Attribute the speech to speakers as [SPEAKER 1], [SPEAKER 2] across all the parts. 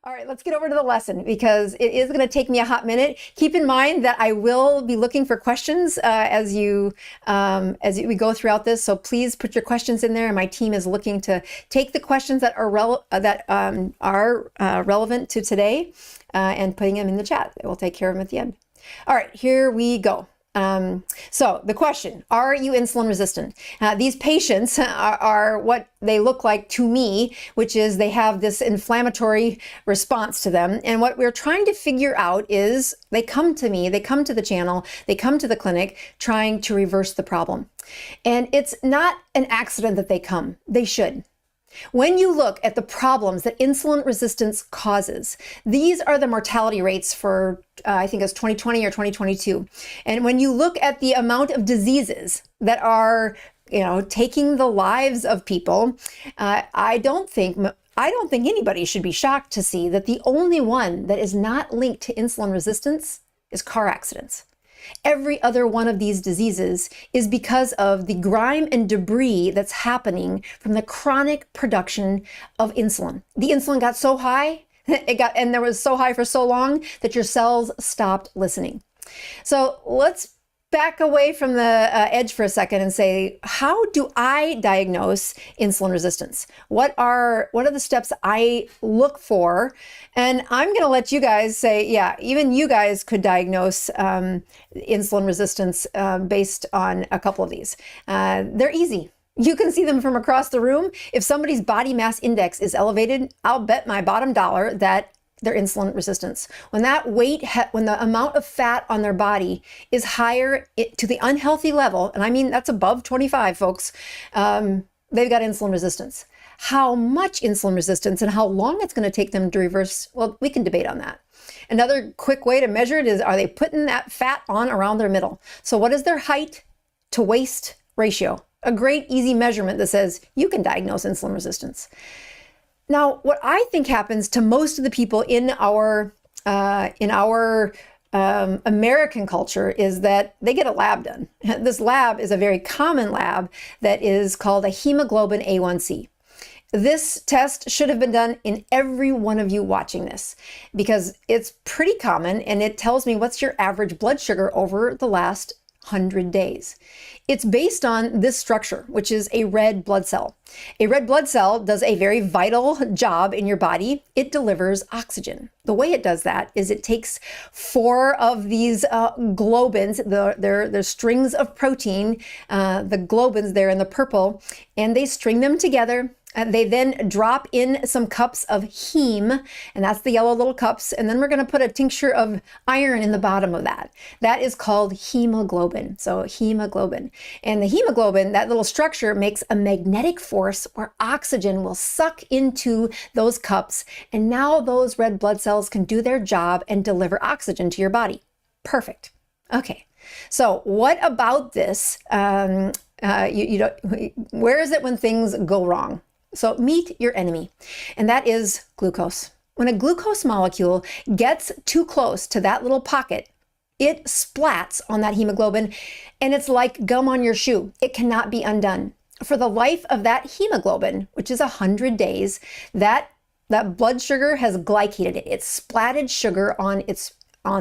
[SPEAKER 1] All right, let's get over to the lesson because it is going to take me a hot minute. Keep in mind that I will be looking for questions as we go throughout this. So please put your questions in there. And my team is looking to take the questions that are relevant to today and putting them in the chat. We'll take care of them at the end. All right, here we go. So the question, are you insulin resistant? These patients are what they look like to me, which is they have this inflammatory response to them. And what we're trying to figure out is they come to me, they come to the channel, they come to the clinic trying to reverse the problem. And it's not an accident that they come. They should. When you look at the problems that insulin resistance causes, these are the mortality rates for, I think it's 2020 or 2022. And when you look at the amount of diseases that are, taking the lives of people, I don't think anybody should be shocked to see that the only one that is not linked to insulin resistance is car accidents. Every other one of these diseases is because of the grime and debris that's happening from the chronic production of insulin. The insulin got so high, and there was so high for so long that your cells stopped listening. So let's back away from the edge for a second and say, how do I diagnose insulin resistance? What are the steps I look for? And I'm going to let you guys say, yeah, even you guys could diagnose insulin resistance based on a couple of these. They're easy. You can see them from across the room. If somebody's body mass index is elevated, I'll bet my bottom dollar that their insulin resistance. When that when the amount of fat on their body is higher to the unhealthy level, and I mean that's above 25, folks, they've got insulin resistance. How much insulin resistance and how long it's going to take them to reverse, well, we can debate on that. Another quick way to measure it is, are they putting that fat on around their middle? So what is their height to waist ratio? A great easy measurement that says you can diagnose insulin resistance. Now, what I think happens to most of the people in our American culture is that they get a lab done. This lab is a very common lab that is called a hemoglobin A1C. This test should have been done in every one of you watching this because it's pretty common and it tells me what's your average blood sugar over the last 100 days. It's based on this structure, which is a red blood cell. A red blood cell does a very vital job in your body. It delivers oxygen. The way it does that is it takes 4 of these globins, they're strings of protein, the globins there in the purple, and they string them together. They then drop in some cups of heme, and that's the yellow little cups. And then we're going to put a tincture of iron in the bottom of that. That is called hemoglobin. So hemoglobin. And the hemoglobin, that little structure, makes a magnetic force where oxygen will suck into those cups. And now those red blood cells can do their job and deliver oxygen to your body. Perfect. Okay. So what about this? Where is it when things go wrong? So meet your enemy, and that is glucose. When a glucose molecule gets too close to that little pocket, it splats on that hemoglobin, and it's like gum on your shoe. It cannot be undone. For the life of that hemoglobin, which is 100 days, that blood sugar has glycated it. It's splatted sugar on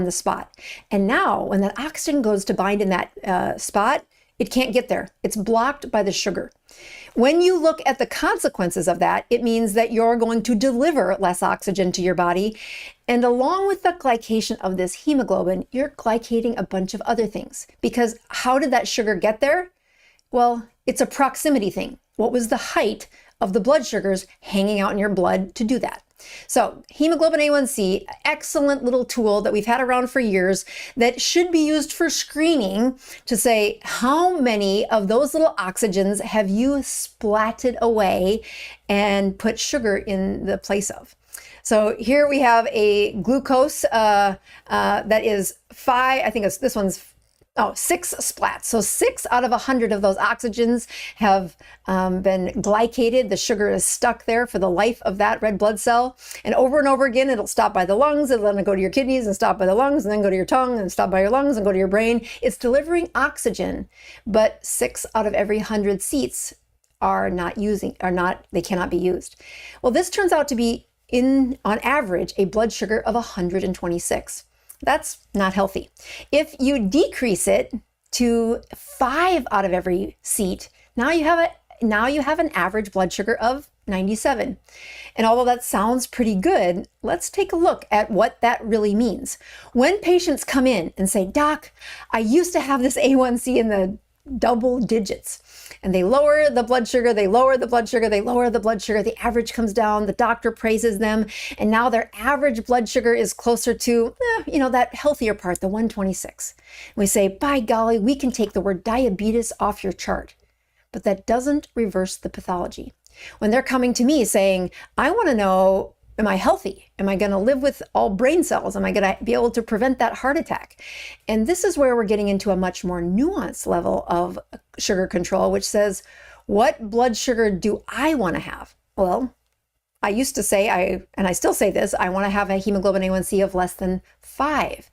[SPEAKER 1] the spot. And now when that oxygen goes to bind in that spot, it can't get there. It's blocked by the sugar. When you look at the consequences of that, it means that you're going to deliver less oxygen to your body. And along with the glycation of this hemoglobin, you're glycating a bunch of other things. Because how did that sugar get there? Well, it's a proximity thing. What was the height of the blood sugars hanging out in your blood to do that? So hemoglobin A1C, excellent little tool that we've had around for years that should be used for screening to say, how many of those little oxygens have you splatted away and put sugar in the place of? So here we have a glucose that is 5, I think this one's 6 splats. So 6 out of 100 of those oxygens have been glycated. The sugar is stuck there for the life of that red blood cell. And over again, it'll stop by the lungs, it'll then go to your kidneys and stop by the lungs, and then go to your tongue and stop by your lungs and go to your brain. It's delivering oxygen, but 6 out of every 100 seats they cannot be used. Well, this turns out to be on average, a blood sugar of 126. That's not healthy. If you decrease it to 5 out of every seat, now you have an average blood sugar of 97. And although that sounds pretty good, let's take a look at what that really means. When patients come in and say, "Doc, I used to have this A1C in the double digits," and they lower the blood sugar, they lower the blood sugar, they lower the blood sugar, the average comes down, the doctor praises them, and now their average blood sugar is closer to, that healthier part, the 126. We say, "By golly, we can take the word diabetes off your chart." But that doesn't reverse the pathology. When they're coming to me saying, "I want to know, am I healthy? Am I going to live with all brain cells? Am I going to be able to prevent that heart attack?" And this is where we're getting into a much more nuanced level of sugar control, which says, what blood sugar do I want to have? Well, I used to say, and I still say this, I want to have a hemoglobin A1C of less than 5.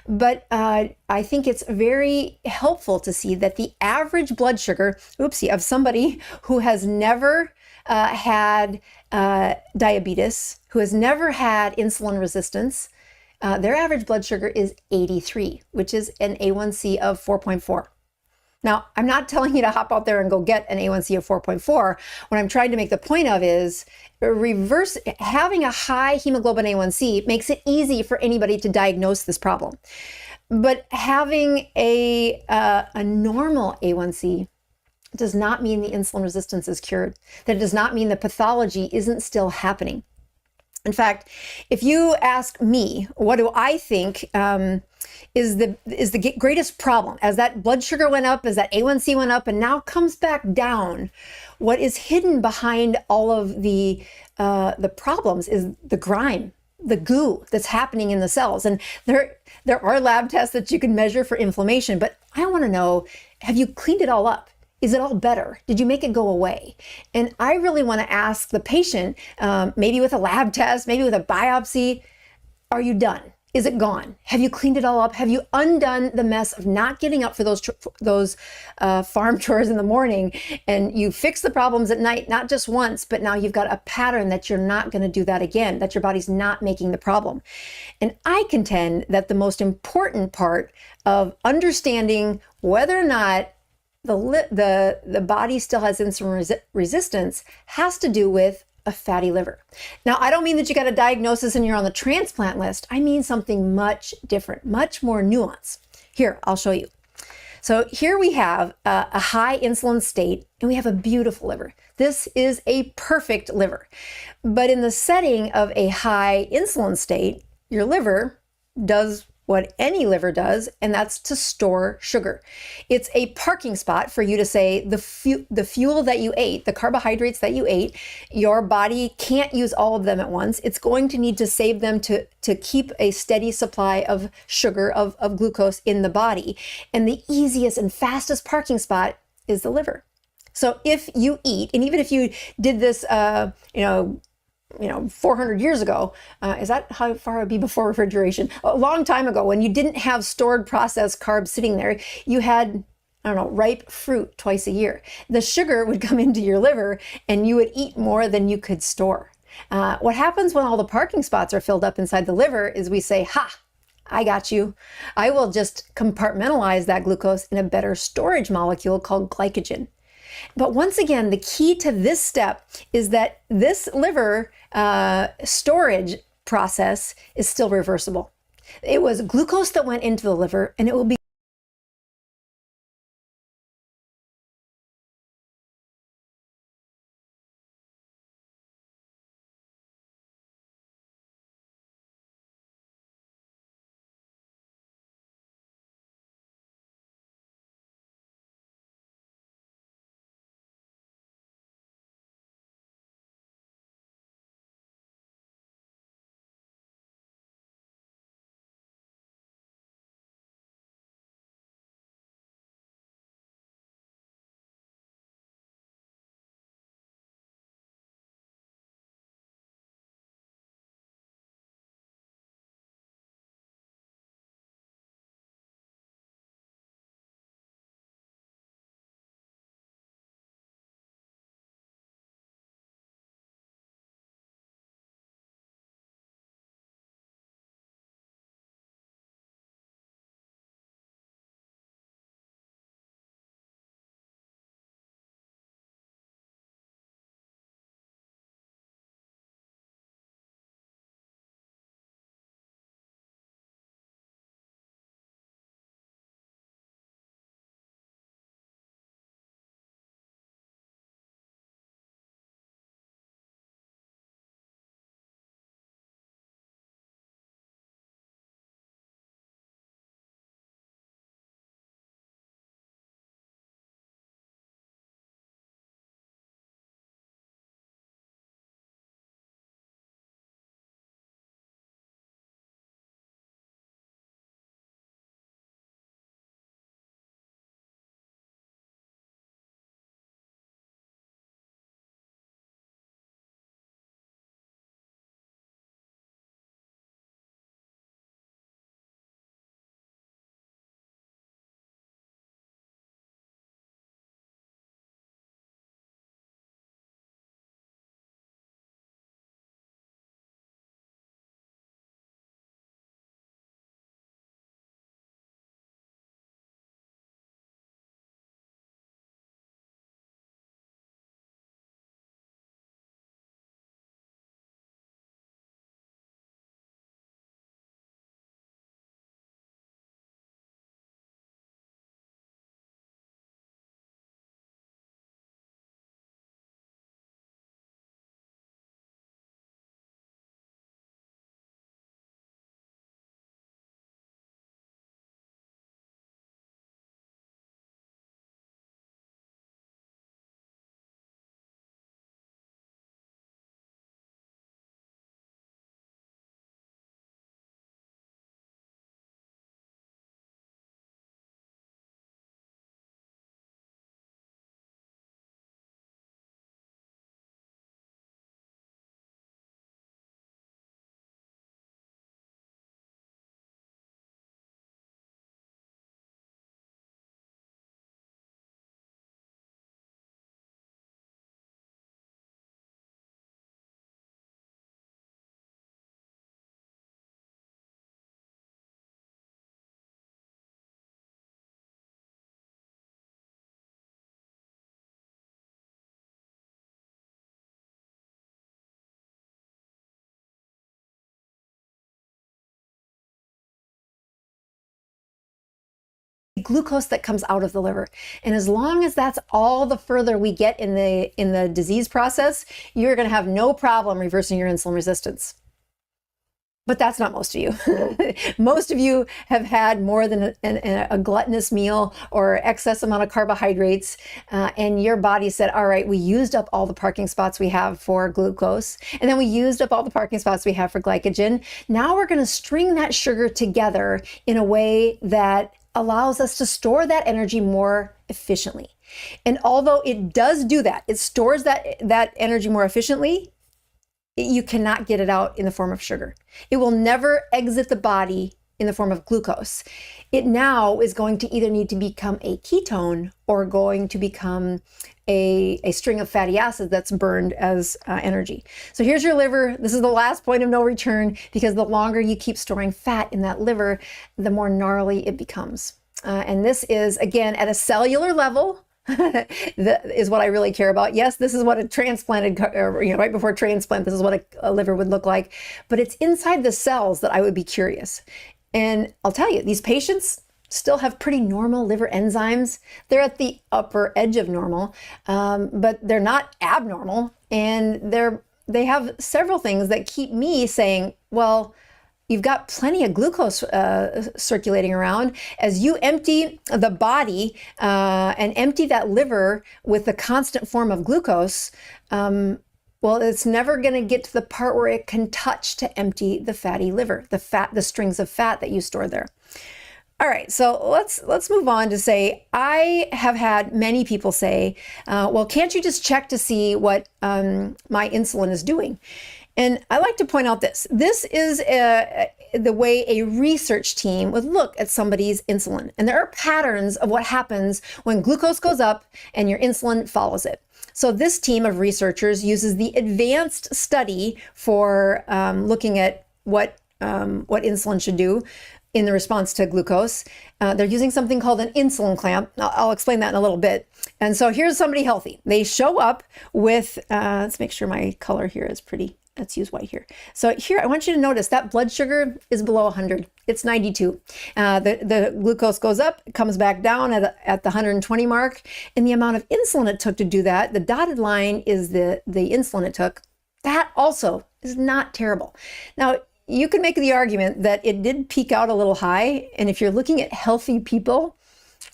[SPEAKER 1] But I think it's very helpful to see that the average blood sugar, of somebody who has never had diabetes, who has never had insulin resistance, their average blood sugar is 83, which is an A1C of 4.4. Now, I'm not telling you to hop out there and go get an A1C of 4.4. What I'm trying to make the point of is having a high hemoglobin A1C makes it easy for anybody to diagnose this problem. But having a normal A1C does not mean the insulin resistance is cured. That does not mean the pathology isn't still happening. In fact, if you ask me, what do I think is the greatest problem as that blood sugar went up, as that A1C went up, and now comes back down? What is hidden behind all of the problems is the grime, the goo that's happening in the cells. And there are lab tests that you can measure for inflammation, but I want to know, have you cleaned it all up? Is it all better? Did you make it go away? And I really want to ask the patient, maybe with a lab test, maybe with a biopsy, are you done? Is it gone? Have you cleaned it all up? Have you undone the mess of not getting up for those farm chores in the morning, and you fix the problems at night, not just once, but now you've got a pattern that you're not going to do that again, that your body's not making the problem. And I contend that the most important part of understanding whether or not the body still has insulin resistance has to do with a fatty liver. Now, I don't mean that you got a diagnosis and you're on the transplant list. I mean something much different, much more nuanced. Here, I'll show you. So here we have a high insulin state, and we have a beautiful liver. This is a perfect liver. But in the setting of a high insulin state, your liver does what any liver does, and that's to store sugar. It's a parking spot for you to say the fuel that you ate, the carbohydrates that you ate, your body can't use all of them at once. It's going to need to save them to keep a steady supply of sugar, of glucose in the body. And the easiest and fastest parking spot is the liver. So if you eat, and even if you did this, 400 years ago, is that how far it would be before refrigeration? A long time ago, when you didn't have stored processed carbs sitting there, you had, ripe fruit twice a year. The sugar would come into your liver and you would eat more than you could store. What happens when all the parking spots are filled up inside the liver is we say, "Ha, I got you. I will just compartmentalize that glucose in a better storage molecule called glycogen." But once again, the key to this step is that this liver storage process is still reversible. It was glucose that went into the liver, and it will be glucose that comes out of the liver. And as long as that's all the further we get in the disease process, you're going to have no problem reversing your insulin resistance. But that's not most of you. Most of you have had more than a gluttonous meal or excess amount of carbohydrates, and your body said, all right, we used up all the parking spots we have for glucose, and then we used up all the parking spots we have for glycogen. Now we're going to string that sugar together in a way that allows us to store that energy more efficiently. And although it does do that, it stores that energy more efficiently, you cannot get it out in the form of sugar. It will never exit the body in the form of glucose. It now is going to either need to become a ketone or going to become a string of fatty acids that's burned as energy. So here's your liver. This is the last point of no return, because the longer you keep storing fat in that liver, the more gnarly it becomes. And this is, again, at a cellular level, that is what I really care about. Yes, this is what a transplanted, right before transplant, this is what a liver would look like. But it's inside the cells that I would be curious. And I'll tell you, these patients still have pretty normal liver enzymes. They're at the upper edge of normal, but they're not abnormal. And they have several things that keep me saying, well, you've got plenty of glucose circulating around. As you empty the body and empty that liver with a constant form of glucose, well, it's never going to get to the part where it can touch to empty the fatty liver, the strings of fat that you store there. All right, so let's move on to say, I have had many people say, well, can't you just check to see what my insulin is doing? And I like to point out this. This is the way a research team would look at somebody's insulin. And there are patterns of what happens when glucose goes up and your insulin follows it. So this team of researchers uses the advanced study for looking at what insulin should do in the response to glucose. They're using something called an insulin clamp. I'll explain that in a little bit. And so here's somebody healthy. They show up with, let's make sure my color here is pretty. Let's use white here. So here, I want you to notice that blood sugar is below 100. It's 92. The glucose goes up, it comes back down at the 120 mark. And the amount of insulin it took to do that, the dotted line is the insulin it took. That also is not terrible. Now, you could make the argument that it did peak out a little high. And if you're looking at healthy people,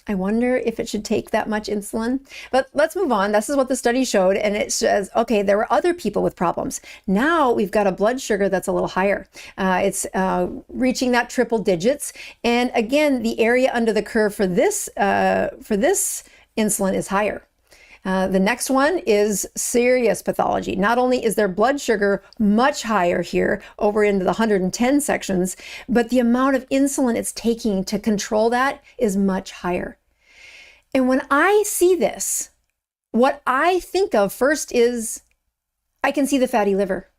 [SPEAKER 1] I wonder if it should take that much insulin. But let's move on. This is what the study showed. And it says, okay, there were other people with problems. Now we've got a blood sugar that's a little higher. It's reaching that triple digits. And again, the area under the curve for this insulin is higher. The next one is serious pathology. Not only is their blood sugar much higher here over into the 110 sections, but the amount of insulin it's taking to control that is much higher. And when I see this, what I think of first is I can see the fatty liver.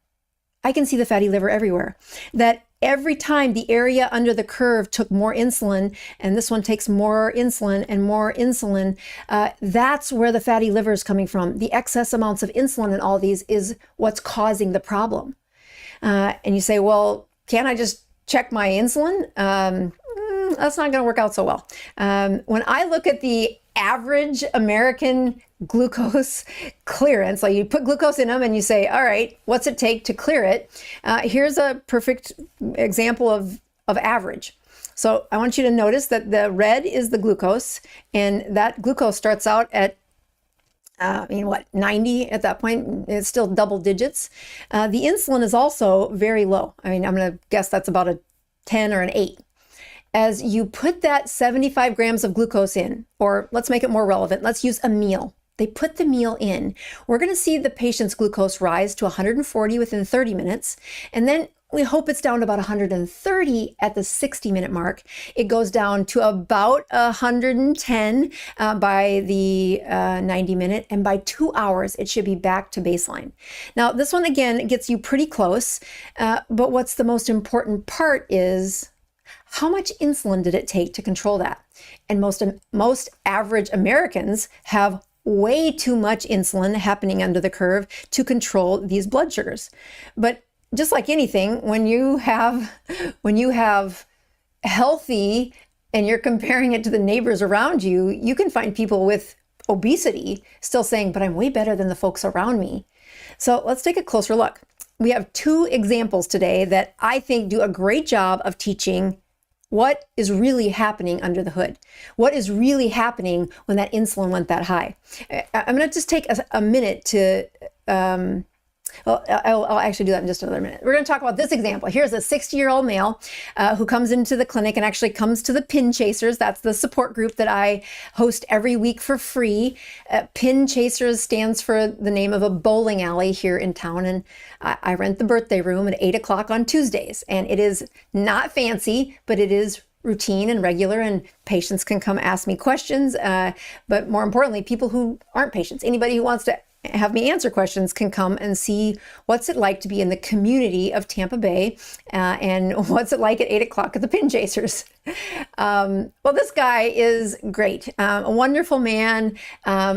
[SPEAKER 1] I can see the fatty liver everywhere. That every time the area under the curve took more insulin, and this one takes more insulin and more insulin, that's where the fatty liver is coming from. The excess amounts of insulin in all these is what's causing the problem. And you say, well, can't I just check my insulin? That's not going to work out so well. When I look at the average American glucose clearance, like you put glucose in them and you say, all right, what's it take to clear it? Here's a perfect example of average. So I want you to notice that the red is the glucose, and that glucose starts out at 90 at that point. It's still double digits. The insulin is also very low. I'm going to guess that's about a 10 or an 8. As you put that 75 grams of glucose in, or let's make it more relevant, let's use a meal. They put the meal in. We're going to see the patient's glucose rise to 140 within 30 minutes. And then we hope it's down to about 130 at the 60-minute mark. It goes down to about 110 by the 90-minute. And by 2 hours, it should be back to baseline. Now, this one, again, gets you pretty close. But what's the most important part is, how much insulin did it take to control that? And most average Americans have way too much insulin happening under the curve to control these blood sugars. But just like anything, when you have healthy and you're comparing it to the neighbors around you, you can find people with obesity still saying, but I'm way better than the folks around me. So let's take a closer look. We have two examples today that I think do a great job of teaching what is really happening under the hood. What is really happening when that insulin went that high? I'm going to just take a minute to, I'll actually do that in just another minute. We're going to talk about this example. Here's a 60-year-old male who comes into the clinic and actually comes to the Pin Chasers. That's the support group that I host every week for free. Pin Chasers stands for the name of a bowling alley here in town. And I rent the birthday room at 8 o'clock on Tuesdays. And it is not fancy, but it is routine and regular, and patients can come ask me questions. But more importantly, people who aren't patients, anybody who wants to have me answer questions can come and see what's it like to be in the community of Tampa Bay and what's it like at 8 o'clock at the Pin Chasers. Well, this guy is great, a wonderful man.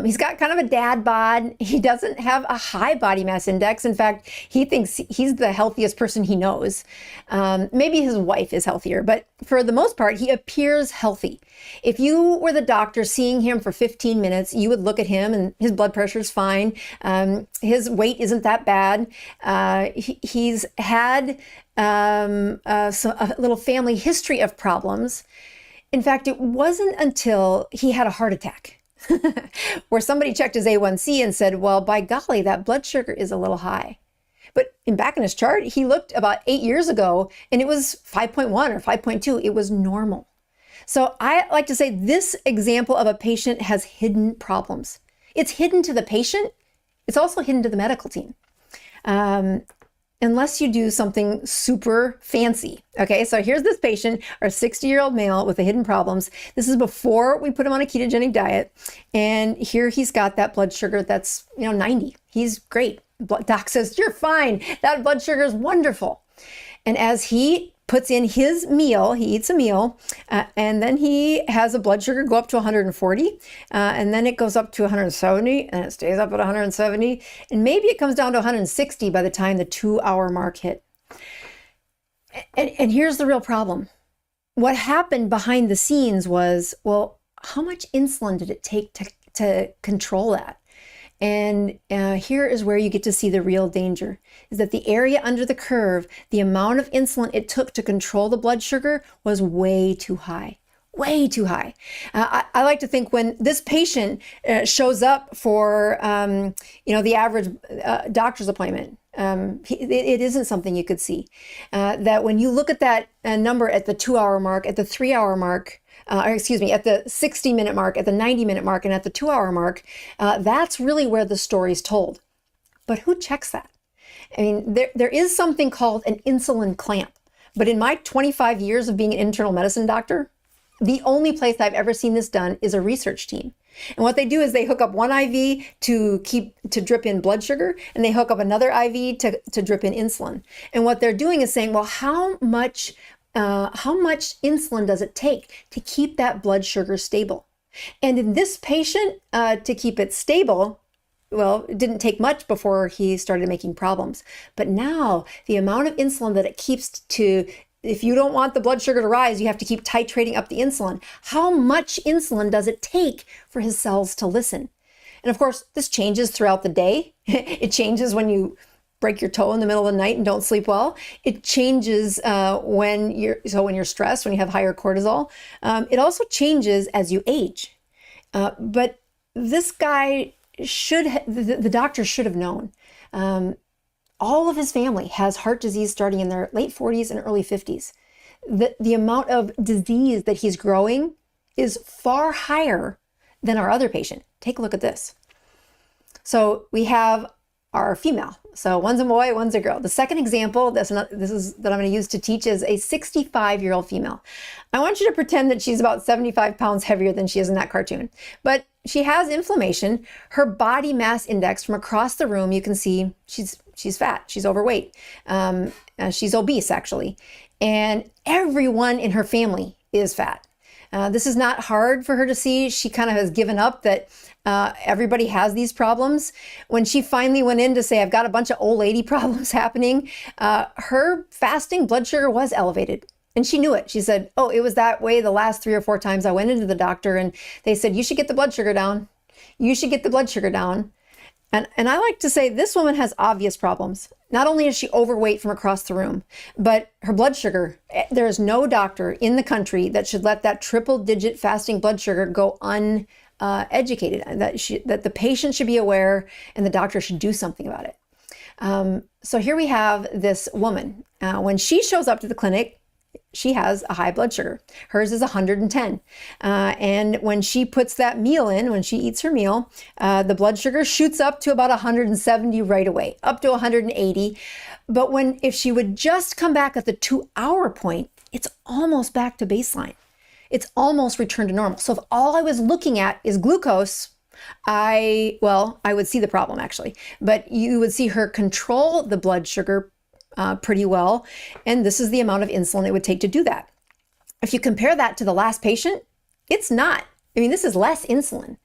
[SPEAKER 1] He's got kind of a dad bod. He doesn't have a high body mass index. In fact, he thinks he's the healthiest person he knows. Maybe his wife is healthier, but for the most part, he appears healthy. If you were the doctor seeing him for 15 minutes, you would look at him and his blood pressure is fine. His weight isn't that bad. He's had a little family history of problems. In fact, it wasn't until he had a heart attack where somebody checked his A1C and said, well, by golly, that blood sugar is a little high. But back in his chart, he looked about 8 years ago and it was 5.1 or 5.2. It was normal. So I like to say this example of a patient has hidden problems. It's hidden to the patient. It's also hidden to the medical team. Unless you do something super fancy. Okay, so here's this patient, our 60-year-old male with the hidden problems. This is before we put him on a ketogenic diet. And here he's got that blood sugar that's, 90. He's great. Doc says, you're fine. That blood sugar is wonderful. And as he puts in his meal, he eats a meal, and then he has a blood sugar go up to 140, and then it goes up to 170, and it stays up at 170, and maybe it comes down to 160 by the time the 2-hour mark hit. And here's the real problem. What happened behind the scenes was, well, how much insulin did it take to control that? And here is where you get to see the real danger, is that the area under the curve, the amount of insulin it took to control the blood sugar was way too high, way too high. I like to think when this patient shows up for, the average doctor's appointment, it isn't something you could see. That when you look at that number at the 2-hour mark, at the 3-hour mark, at the 60-minute mark, at the 90-minute mark, and at the 2-hour mark, that's really where the story's told. But who checks that? I mean, there is something called an insulin clamp. But in my 25 years of being an internal medicine doctor, the only place I've ever seen this done is a research team. And what they do is they hook up one IV to drip in blood sugar, and they hook up another IV to drip in insulin. And what they're doing is saying, well, how much insulin does it take to keep that blood sugar stable? And in this patient, to keep it stable, well, it didn't take much before he started making problems. But now the amount of insulin that it keeps if you don't want the blood sugar to rise, you have to keep titrating up the insulin. How much insulin does it take for his cells to listen? And of course, this changes throughout the day. It changes when you break your toe in the middle of the night and don't sleep well. It changes when you're stressed, when you have higher cortisol. It also changes as you age. But this guy the doctor should have known. All of his family has heart disease starting in their late 40s and early 50s. The amount of disease that he's growing is far higher than our other patient. Take a look at this. So we have our female. So one's a boy, one's a girl. The second example, that I'm going to use to teach is a 65-year-old female. I want you to pretend that she's about 75 pounds heavier than she is in that cartoon. But she has inflammation. Her body mass index from across the room, you can see she's fat, she's overweight. She's obese, actually. And everyone in her family is fat. This is not hard for her to see. She kind of has given up that everybody has these problems. When she finally went in to say, I've got a bunch of old lady problems happening, her fasting blood sugar was elevated. And she knew it. She said, oh, it was that way the last 3 or 4 times I went into the doctor, and they said, you should get the blood sugar down. You should get the blood sugar down. And I like to say this woman has obvious problems. Not only is she overweight from across the room, but her blood sugar, there is no doctor in the country that should let that triple-digit fasting blood sugar go uneducated. That the patient should be aware and the doctor should do something about it. So here we have this woman. When she shows up to the clinic, she has a high blood sugar. Hers is 110. And when she puts that meal in, when she eats her meal, the blood sugar shoots up to about 170 right away, up to 180. But if she would just come back at the 2-hour point, it's almost back to baseline. It's almost returned to normal. So if all I was looking at is glucose, I would see the problem actually, but you would see her control the blood sugar pretty well. And this is the amount of insulin it would take to do that. If you compare that to the last patient, it's not. I mean, this is less insulin.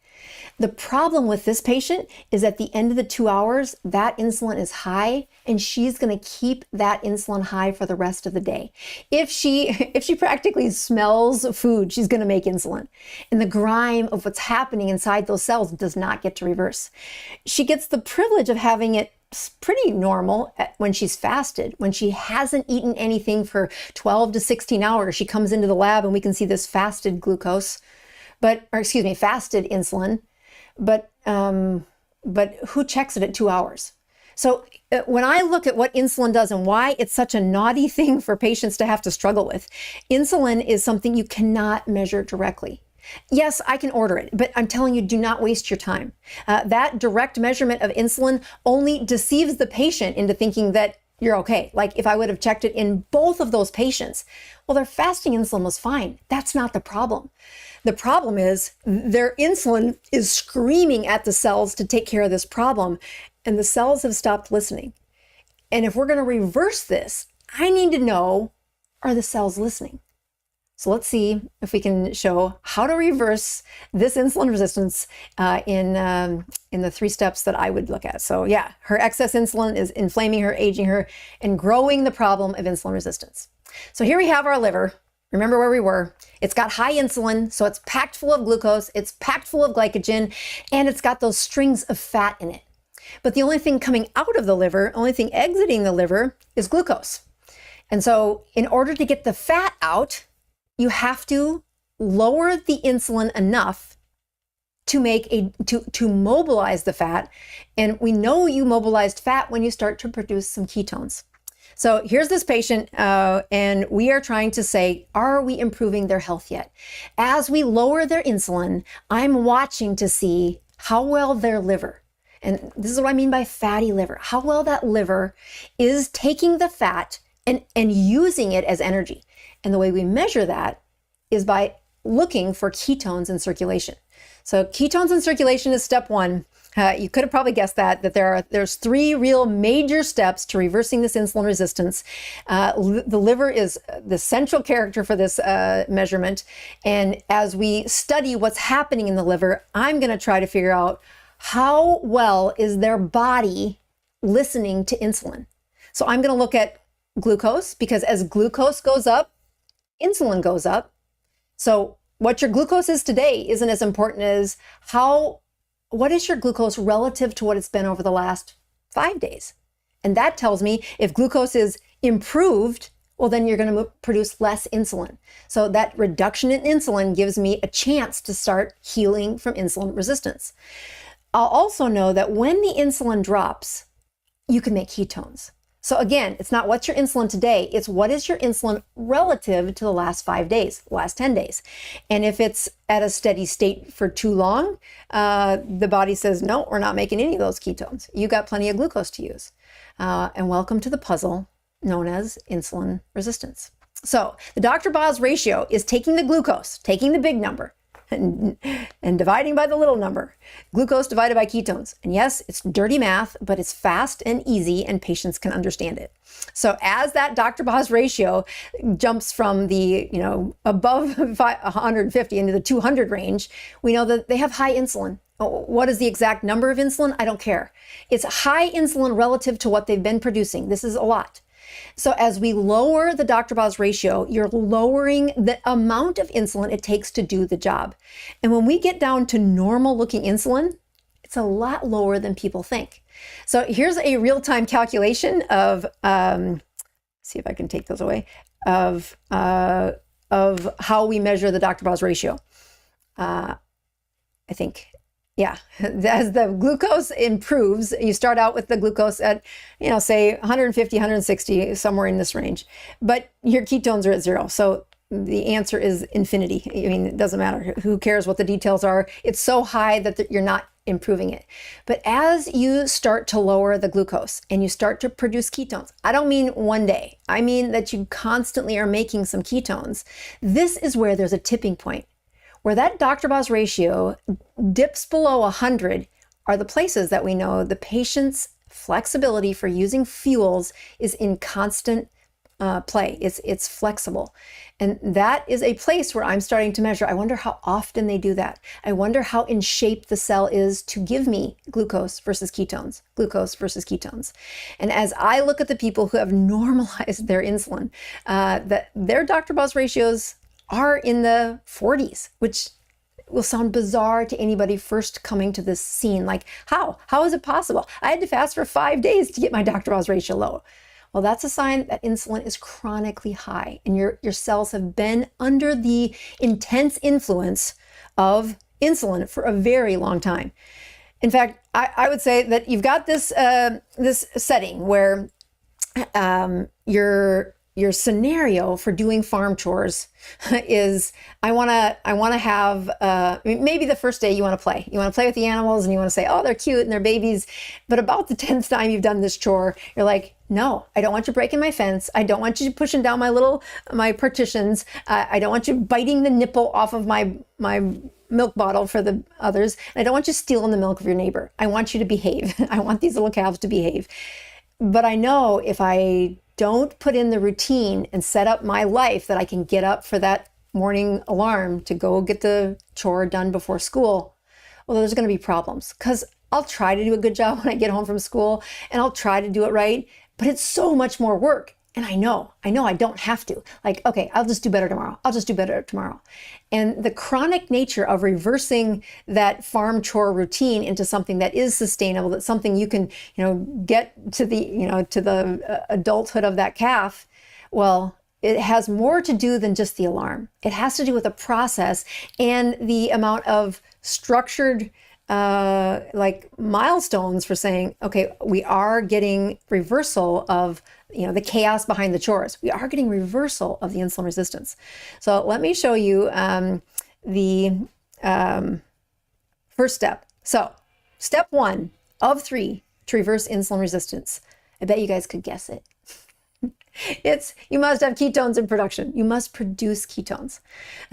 [SPEAKER 1] The problem with this patient is at the end of the 2 hours, that insulin is high, and she's going to keep that insulin high for the rest of the day. If she practically smells food, she's going to make insulin. And the grime of what's happening inside those cells does not get to reverse. She gets the privilege of having it pretty normal when she's fasted. When she hasn't eaten anything for 12 to 16 hours, she comes into the lab and we can see this fasted fasted insulin. But who checks it at 2 hours? So when I look at what insulin does and why it's such a naughty thing for patients to have to struggle with, insulin is something you cannot measure directly. Yes, I can order it, but I'm telling you, do not waste your time. That direct measurement of insulin only deceives the patient into thinking that you're okay. Like if I would have checked it in both of those patients, well, their fasting insulin was fine. That's not the problem. The problem is their insulin is screaming at the cells to take care of this problem, and the cells have stopped listening. And if we're going to reverse this, I need to know, are the cells listening? So let's see if we can show how to reverse this insulin resistance in the 3 steps that I would look at. So yeah, her excess insulin is inflaming her, aging her, and growing the problem of insulin resistance. So here we have our liver. Remember where we were. It's got high insulin, so it's packed full of glucose, it's packed full of glycogen, and it's got those strings of fat in it. But the only thing coming out of the liver, only thing exiting the liver is glucose. And so in order to get the fat out, you have to lower the insulin enough to mobilize the fat. And we know you mobilized fat when you start to produce some ketones. So here's this patient, and we are trying to say, are we improving their health yet? As we lower their insulin, I'm watching to see how well their liver, and this is what I mean by fatty liver, how well that liver is taking the fat and using it as energy. And the way we measure that is by looking for ketones in circulation. So ketones in circulation is step 1. You could have probably guessed that there's 3 real major steps to reversing this insulin resistance. The liver is the central character for this measurement. And as we study what's happening in the liver, I'm going to try to figure out how well is their body listening to insulin. So I'm going to look at glucose, because as glucose goes up, insulin goes up. So what your glucose is today isn't as important as what is your glucose relative to what it's been over the last 5 days? And that tells me if glucose is improved, well, then you're going to produce less insulin. So that reduction in insulin gives me a chance to start healing from insulin resistance. I'll also know that when the insulin drops, you can make ketones. So again, it's not what's your insulin today, it's what is your insulin relative to the last 5 days, last 10 days. And if it's at a steady state for too long, the body says, no, we're not making any of those ketones. You got plenty of glucose to use. And welcome to the puzzle known as insulin resistance. So the Dr. Boz ratio is taking the glucose, taking the big number, and dividing by the little number. Glucose divided by ketones. And yes, it's dirty math, but it's fast and easy and patients can understand it. So as that Dr. Boz ratio jumps from the, above 150 into the 200 range, we know that they have high insulin. What is the exact number of insulin? I don't care. It's high insulin relative to what they've been producing. This is a lot. So as we lower the Dr. Boz ratio, you're lowering the amount of insulin it takes to do the job. And when we get down to normal looking insulin, it's a lot lower than people think. So here's a real-time calculation of, see if I can take those away, of how we measure the Dr. Boz ratio. I think, yeah, as the glucose improves, you start out with the glucose at, say 150, 160, somewhere in this range, but your ketones are at 0. So the answer is infinity. I mean, it doesn't matter. Who cares what the details are? It's so high that you're not improving it. But as you start to lower the glucose and you start to produce ketones, I don't mean one day, I mean that you constantly are making some ketones. This is where there's a tipping point. Where that Dr. Boz ratio dips below 100 are the places that we know the patient's flexibility for using fuels is in constant play. It's flexible. And that is a place where I'm starting to measure. I wonder how often they do that. I wonder how in shape the cell is to give me glucose versus ketones. And as I look at the people who have normalized their insulin, that their Dr. Boz ratios are in the 40s, which will sound bizarre to anybody first coming to this scene. Like, how is it possible? I had to fast for 5 days to get my Dr. Boz ratio low. Well, that's a sign that insulin is chronically high and your cells have been under the intense influence of insulin for a very long time. In fact, I would say that you've got this this setting where your scenario for doing farm chores is I want to have maybe the first day you want to play with the animals and you want to say, oh, they're cute and they're babies, but about the 10th time you've done this chore, you're like, no, I don't want you breaking my fence. I don't want you pushing down my partitions. I don't want you biting the nipple off of my milk bottle for the others. And I don't want you stealing the milk of your neighbor. I want you to behave. I want these little calves to behave. But I know if I don't put in the routine and set up my life that I can get up for that morning alarm to go get the chore done before school, well, there's going to be problems because I'll try to do a good job when I get home from school and I'll try to do it right, but it's so much more work. And I know I don't have to. Like, okay, I'll just do better tomorrow. And the chronic nature of reversing that farm chore routine into something that is sustainable, that's something you can, get to the adulthood of that calf. Well, it has more to do than just the alarm. It has to do with the process and the amount of structured milestones for saying, okay, we are getting reversal of the chaos behind the chores. We are getting reversal of the insulin resistance. So let me show you the first step. So step 1 of 3 to reverse insulin resistance. I bet you guys could guess it. You must have ketones in production. You must produce ketones.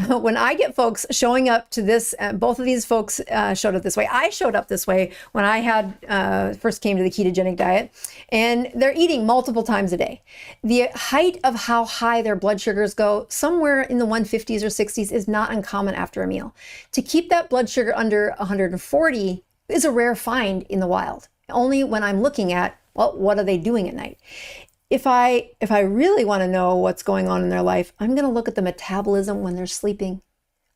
[SPEAKER 1] When I get folks showing up to this, both of these folks showed up this way. I showed up this way when I first came to the ketogenic diet, and they're eating multiple times a day. The height of how high their blood sugars go, somewhere in the 150s or 60s, is not uncommon after a meal. To keep that blood sugar under 140 is a rare find in the wild. Only when I'm looking at, well, what are they doing at night? If I really want to know what's going on in their life, I'm going to look at the metabolism when they're sleeping,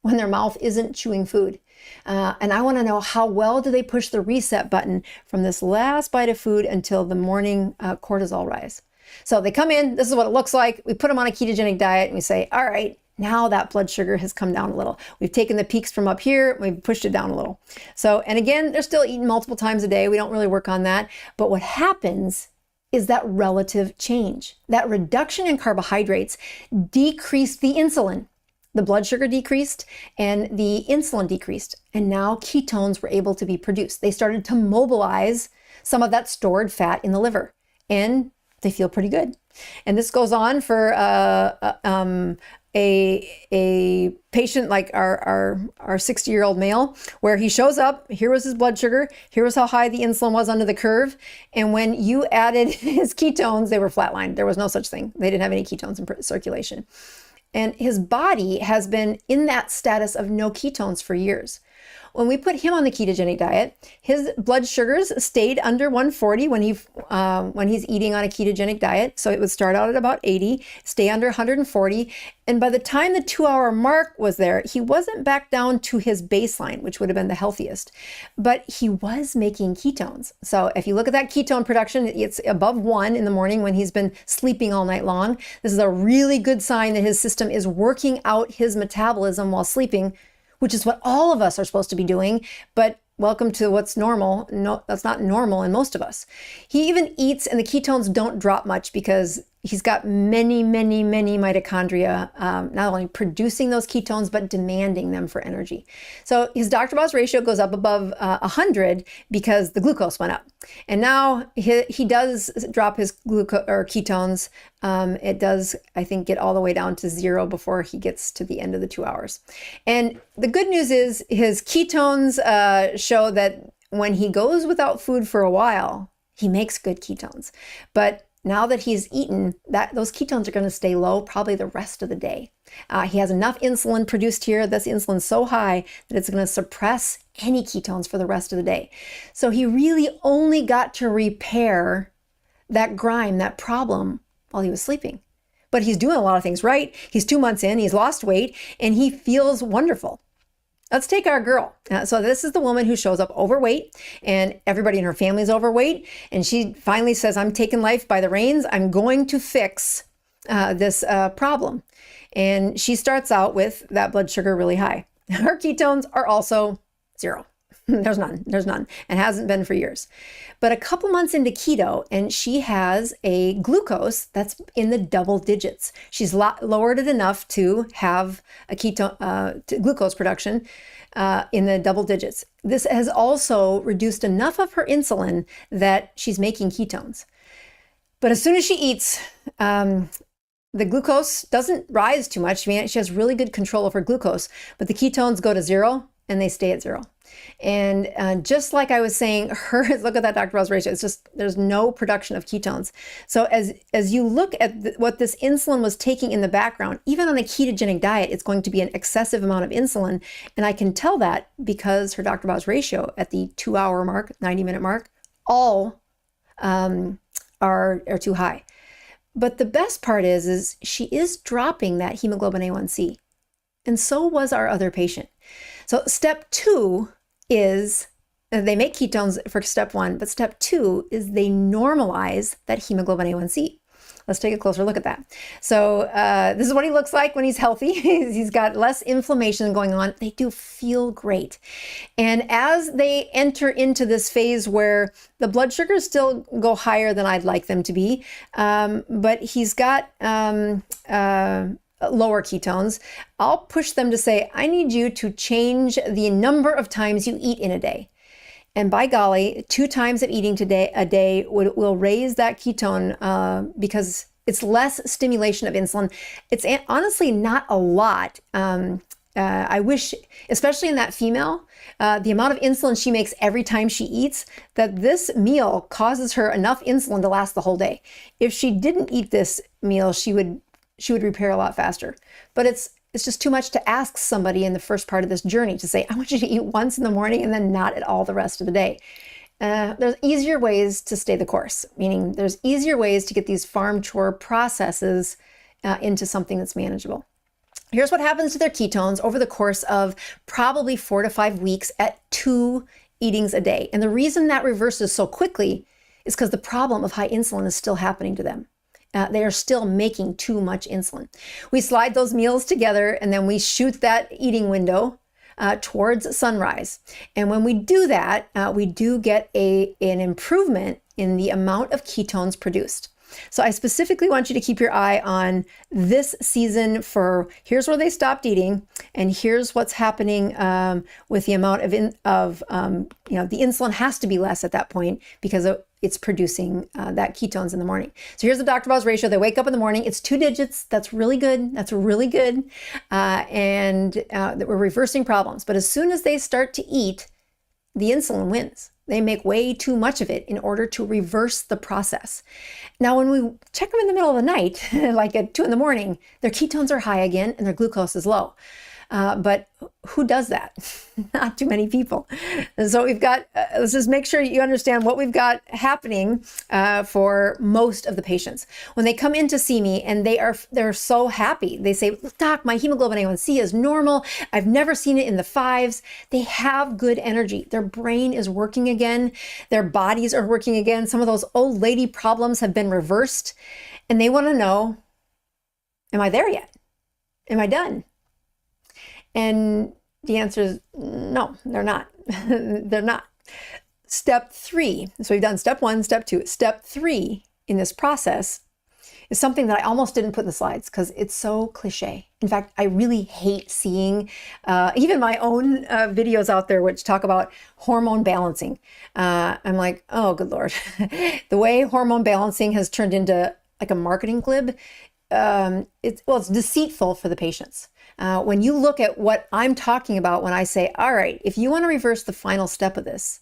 [SPEAKER 1] when their mouth isn't chewing food. And I want to know how well do they push the reset button from this last bite of food until the morning cortisol rise. So they come in, this is what it looks like. We put them on a ketogenic diet and we say, all right, now that blood sugar has come down a little. We've taken the peaks from up here, and we've pushed it down a little. So, and again, they're still eating multiple times a day. We don't really work on that. But what happens is that relative change. That reduction in carbohydrates decreased the insulin. The blood sugar decreased and the insulin decreased. And now ketones were able to be produced. They started to mobilize some of that stored fat in the liver, and they feel pretty good. And this goes on for a patient like our 60-year-old male, where he shows up, here was his blood sugar, here was how high the insulin was under the curve. And when you added his ketones, they were flatlined. There was no such thing. They didn't have any ketones in circulation. And his body has been in that status of no ketones for years. When we put him on the ketogenic diet, his blood sugars stayed under 140 when he's eating on a ketogenic diet. So it would start out at about 80, stay under 140. And by the time the 2-hour mark was there, he wasn't back down to his baseline, which would have been the healthiest, but he was making ketones. So if you look at that ketone production, it's above 1 in the morning when he's been sleeping all night long. This is a really good sign that his system is working out his metabolism while sleeping, which is what all of us are supposed to be doing. But welcome to what's normal. No, that's not normal in most of us. He even eats, and the ketones don't drop much because he's got many mitochondria, not only producing those ketones, but demanding them for energy. So his Dr. Boz ratio goes up above 100 because the glucose went up. And now he does drop his ketones. It does, I think, get all the way down to 0 before he gets to the end of the 2 hours. And the good news is his ketones show that when he goes without food for a while, he makes good ketones. But now that he's eaten, those ketones are going to stay low probably the rest of the day. He has enough insulin produced here. This insulin's so high that it's going to suppress any ketones for the rest of the day. So he really only got to repair that grime, that problem, while he was sleeping. But he's doing a lot of things right. He's 2 months in, he's lost weight, and he feels wonderful. Let's take our girl. So this is the woman who shows up overweight, and everybody in her family is overweight. And she finally says, I'm taking life by the reins. I'm going to fix this problem. And she starts out with that blood sugar really high. Her ketones are also 0. There's none, and hasn't been for years. But a couple months into keto, and she has a glucose that's in the double digits. She's lowered it enough to have a glucose production in the double digits. This has also reduced enough of her insulin that she's making ketones. But as soon as she eats, the glucose doesn't rise too much. I mean, she has really good control of her glucose, but the ketones go to 0 and they stay at 0. And just like I was saying, look at that Dr. Boz ratio. It's just, there's no production of ketones. So as you look at what this insulin was taking in the background, even on a ketogenic diet, it's going to be an excessive amount of insulin. And I can tell that because her Dr. Boz ratio at the 2-hour mark, 90-minute mark, all are too high. But the best part is she is dropping that hemoglobin A1C. And so was our other patient. So step 2 is they make ketones for step 1, but step 2 is they normalize that hemoglobin A1C. Let's take a closer look at that. So this is what he looks like when he's healthy. He's got less inflammation going on. They do feel great. And as they enter into this phase where the blood sugars still go higher than I'd like them to be, but he's got lower ketones, I'll push them to say, I need you to change the number of times you eat in a day. And by golly, 2 times of eating a day will raise that ketone because it's less stimulation of insulin. It's honestly not a lot. I wish, especially in that female, the amount of insulin she makes every time she eats, that this meal causes her enough insulin to last the whole day. If she didn't eat this meal, she would repair a lot faster. But it's just too much to ask somebody in the first part of this journey to say, I want you to eat once in the morning and then not at all the rest of the day. There's easier ways to stay the course, meaning there's easier ways to get these farm chore processes into something that's manageable. Here's what happens to their ketones over the course of probably 4 to 5 weeks at 2 eatings a day. And the reason that reverses so quickly is because the problem of high insulin is still happening to them. They are still making too much insulin. We slide those meals together and then we shoot that eating window towards sunrise. And when we do that, we do get an improvement in the amount of ketones produced. So I specifically want you to keep your eye on this season for here's where they stopped eating and here's what's happening with the amount of the insulin has to be less at that point because it's producing that ketones in the morning. So here's the Dr. Boz ratio. They wake up in the morning. It's 2 digits. That's really good. That's really good. And we're reversing problems. But as soon as they start to eat, the insulin wins. They make way too much of it in order to reverse the process. Now, when we check them in the middle of the night, like at 2 in the morning, their ketones are high again and their glucose is low. But who does that? Not too many people. And so we've got, let's just make sure you understand what we've got happening for most of the patients. When they come in to see me and they're so happy, they say, "Doc, my hemoglobin A1C is normal. I've never seen it in the fives." They have good energy. Their brain is working again. Their bodies are working again. Some of those old lady problems have been reversed. And they want to know, am I there yet? Am I done? And the answer is no, they're not. They're not. Step 3. So we've done step 1, step 2. Step 3 in this process is something that I almost didn't put in the slides because it's so cliche. In fact, I really hate seeing even my own videos out there which talk about hormone balancing. I'm like, oh, good Lord. The way hormone balancing has turned into like a marketing glib, it's deceitful for the patients. When you look at what I'm talking about when I say, all right, if you want to reverse the final step of this,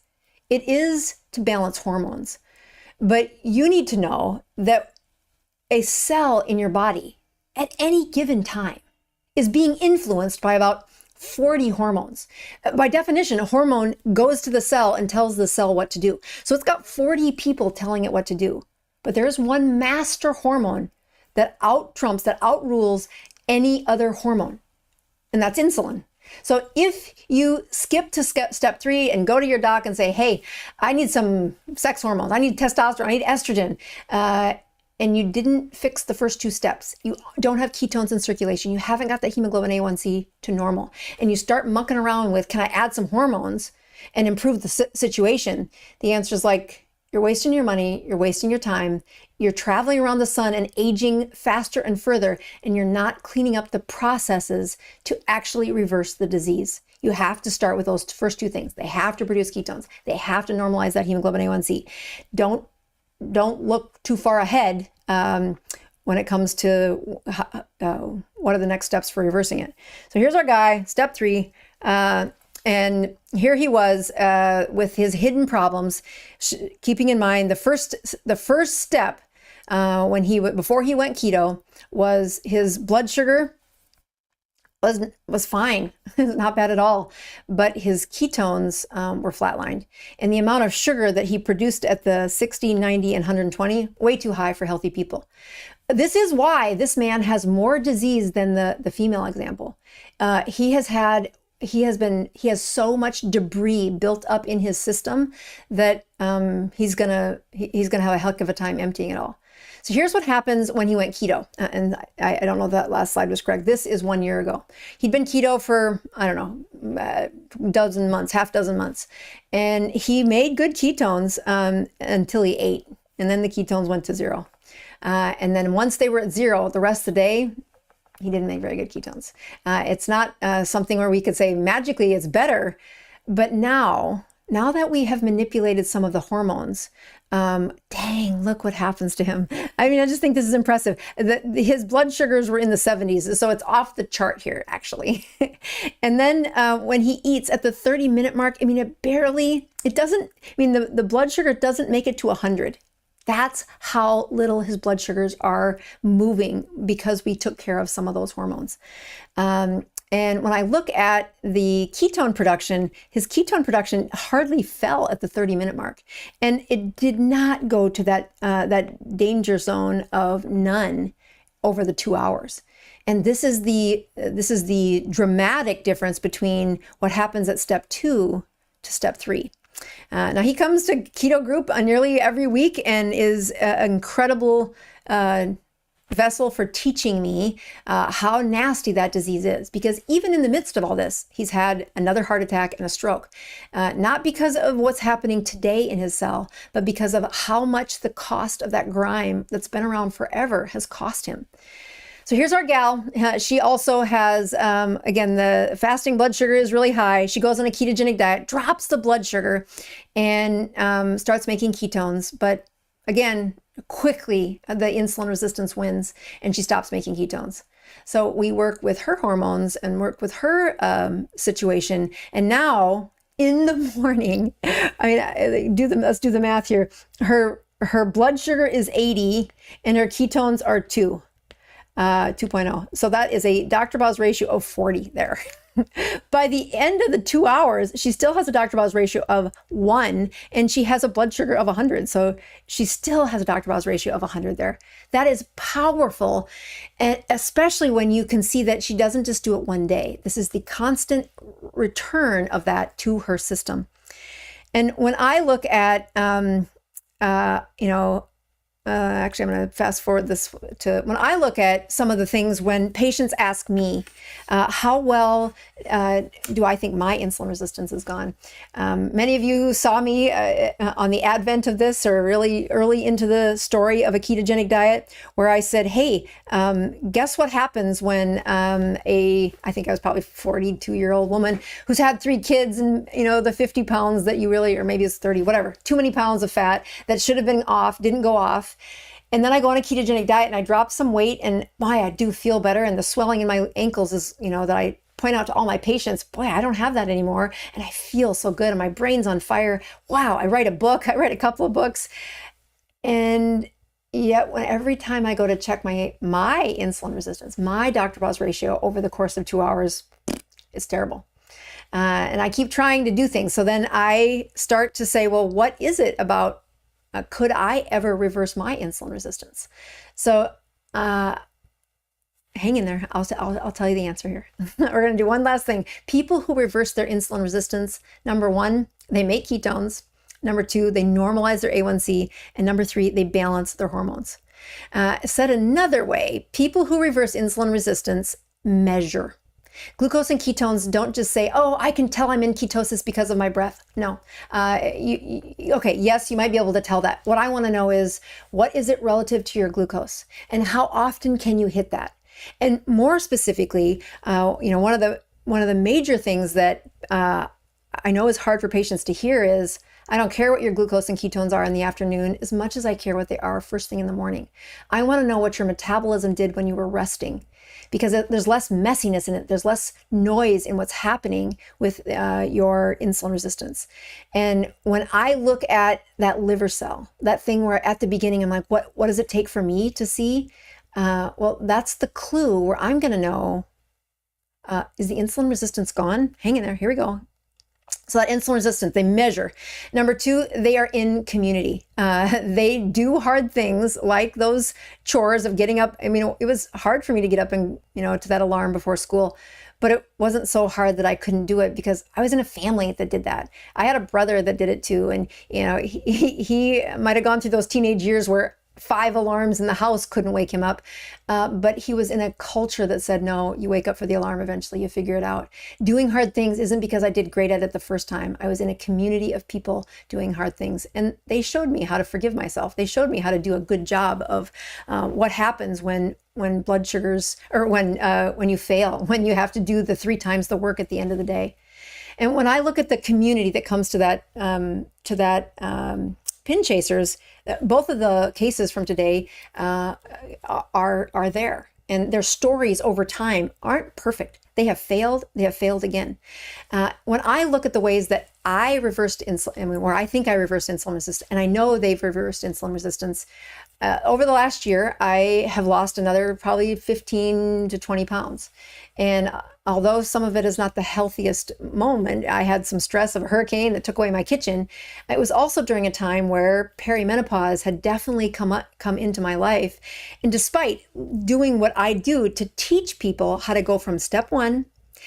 [SPEAKER 1] it is to balance hormones. But you need to know that a cell in your body at any given time is being influenced by about 40 hormones. By definition, a hormone goes to the cell and tells the cell what to do. So it's got 40 people telling it what to do. But there's one master hormone that outrules any other hormone, and that's insulin. So if you skip to step 3 and go to your doc and say, hey, I need some sex hormones, I need testosterone, I need estrogen, and you didn't fix the first 2 steps, you don't have ketones in circulation, you haven't got that hemoglobin A1C to normal, and you start mucking around with, can I add some hormones and improve the situation? The answer is like, you're wasting your money, you're wasting your time, you're traveling around the sun and aging faster and further, and you're not cleaning up the processes to actually reverse the disease. You have to start with those first 2 things. They have to produce ketones. They have to normalize that hemoglobin A1C. Don't look too far ahead when it comes to what are the next steps for reversing it. So here's our guy, step 3. And here he was with his hidden problems, keeping in mind the first step before he went keto was his blood sugar was fine, not bad at all, but his ketones were flatlined, and the amount of sugar that he produced at the 60, 90, and 120 way too high for healthy people. This is why this man has more disease than the female example. He has so much debris built up in his system that he's gonna have a heck of a time emptying it all. So here's what happens when he went keto. And I don't know if that last slide was correct. This is 1 year ago. He'd been keto for, I don't know, half dozen months. And he made good ketones until he ate. And then the ketones went to 0. And then once they were at 0, the rest of the day, he didn't make very good ketones. It's not something where we could say magically it's better, but now that we have manipulated some of the hormones, dang, look what happens to him. I mean, I just think this is impressive. His blood sugars were in the 70s, so it's off the chart here, actually. And then when he eats at the 30-minute mark, I mean, the blood sugar doesn't make it to 100. That's how little his blood sugars are moving because we took care of some of those hormones. And when I look at the ketone production, his ketone production hardly fell at the 30-minute mark. And it did not go to that danger zone of none over the 2 hours. And this is the dramatic difference between what happens at step 2 to step 3. Now he comes to keto group nearly every week and is an incredible vessel for teaching me how nasty that disease is. Because even in the midst of all this, he's had another heart attack and a stroke. Not because of what's happening today in his cell, but because of how much the cost of that grime that's been around forever has cost him. So here's our gal. She also has, again, the fasting blood sugar is really high. She goes on a ketogenic diet, drops the blood sugar, and starts making ketones. But again, quickly, the insulin resistance wins, and she stops making ketones. So we work with her hormones and work with her situation. And now, in the morning, let's do the math here. Her blood sugar is 80, and her ketones are 2. 2.0. So that is a Dr. Boz ratio of 40 there. By the end of the 2 hours, she still has a Dr. Boz ratio of 1, and she has a blood sugar of 100. So she still has a Dr. Boz ratio of 100 there. That is powerful, and especially when you can see that she doesn't just do it one day. This is the constant return of that to her system. And when I look at, actually, I'm going to fast forward this to when I look at some of the things when patients ask me, how well do I think my insulin resistance has gone? Many of you saw me on the advent of this, or really early into the story of a ketogenic diet, where I said, hey, guess what happens when I think I was probably 42-year-old woman who's had 3 kids, and the 50 pounds that you really, or maybe it's 30, whatever, too many pounds of fat that should have been off, didn't go off. And then I go on a ketogenic diet and I drop some weight, and boy, I do feel better. And the swelling in my ankles is, that I point out to all my patients, boy, I don't have that anymore. And I feel so good and my brain's on fire. Wow, I write a book. I write a couple of books. And yet every time I go to check my insulin resistance, my Dr. Boz ratio over the course of 2 hours, it's terrible. And I keep trying to do things. So then I start to say, well, what is it about could I ever reverse my insulin resistance? So hang in there. I'll tell you the answer here. We're going to do one last thing. People who reverse their insulin resistance, number 1, they make ketones. Number 2, they normalize their A1C. And number 3, they balance their hormones. Said another way, people who reverse insulin resistance measure. Glucose and ketones don't just say, oh, I can tell I'm in ketosis because of my breath. No. Okay, yes, you might be able to tell that. What I want to know is, what is it relative to your glucose? And how often can you hit that? And more specifically, one of the major things that I know is hard for patients to hear is, I don't care what your glucose and ketones are in the afternoon as much as I care what they are first thing in the morning. I want to know what your metabolism did when you were resting, because there's less messiness in it. There's less noise in what's happening with your insulin resistance. And when I look at that liver cell, that thing where at the beginning I'm like, what does it take for me to see? Well, that's the clue where I'm going to know, is the insulin resistance gone? Hang in there. Here we go. So that insulin resistance, they measure. Number 2, they are in community. They do hard things like those chores of getting up. I mean, it was hard for me to get up and, to that alarm before school, but it wasn't so hard that I couldn't do it because I was in a family that did that. I had a brother that did it too. And, he might've gone through those teenage years where 5 alarms in the house couldn't wake him up. But he was in a culture that said, no, you wake up for the alarm eventually, you figure it out. Doing hard things isn't because I did great at it the first time. I was in a community of people doing hard things. And they showed me how to forgive myself. They showed me how to do a good job of what happens when blood sugars, or when you fail, when you have to do the 3 times the work at the end of the day. And when I look at the community that comes to that pin chasers, both of the cases from today are there, and their stories over time aren't perfect. They have failed. They have failed again. When I look at the ways that I reversed insulin, where I think I reversed insulin resistance, and I know they've reversed insulin resistance, over the last year, I have lost another probably 15 to 20 pounds. And although some of it is not the healthiest moment, I had some stress of a hurricane that took away my kitchen. It was also during a time where perimenopause had definitely come into my life. And despite doing what I do to teach people how to go from step 1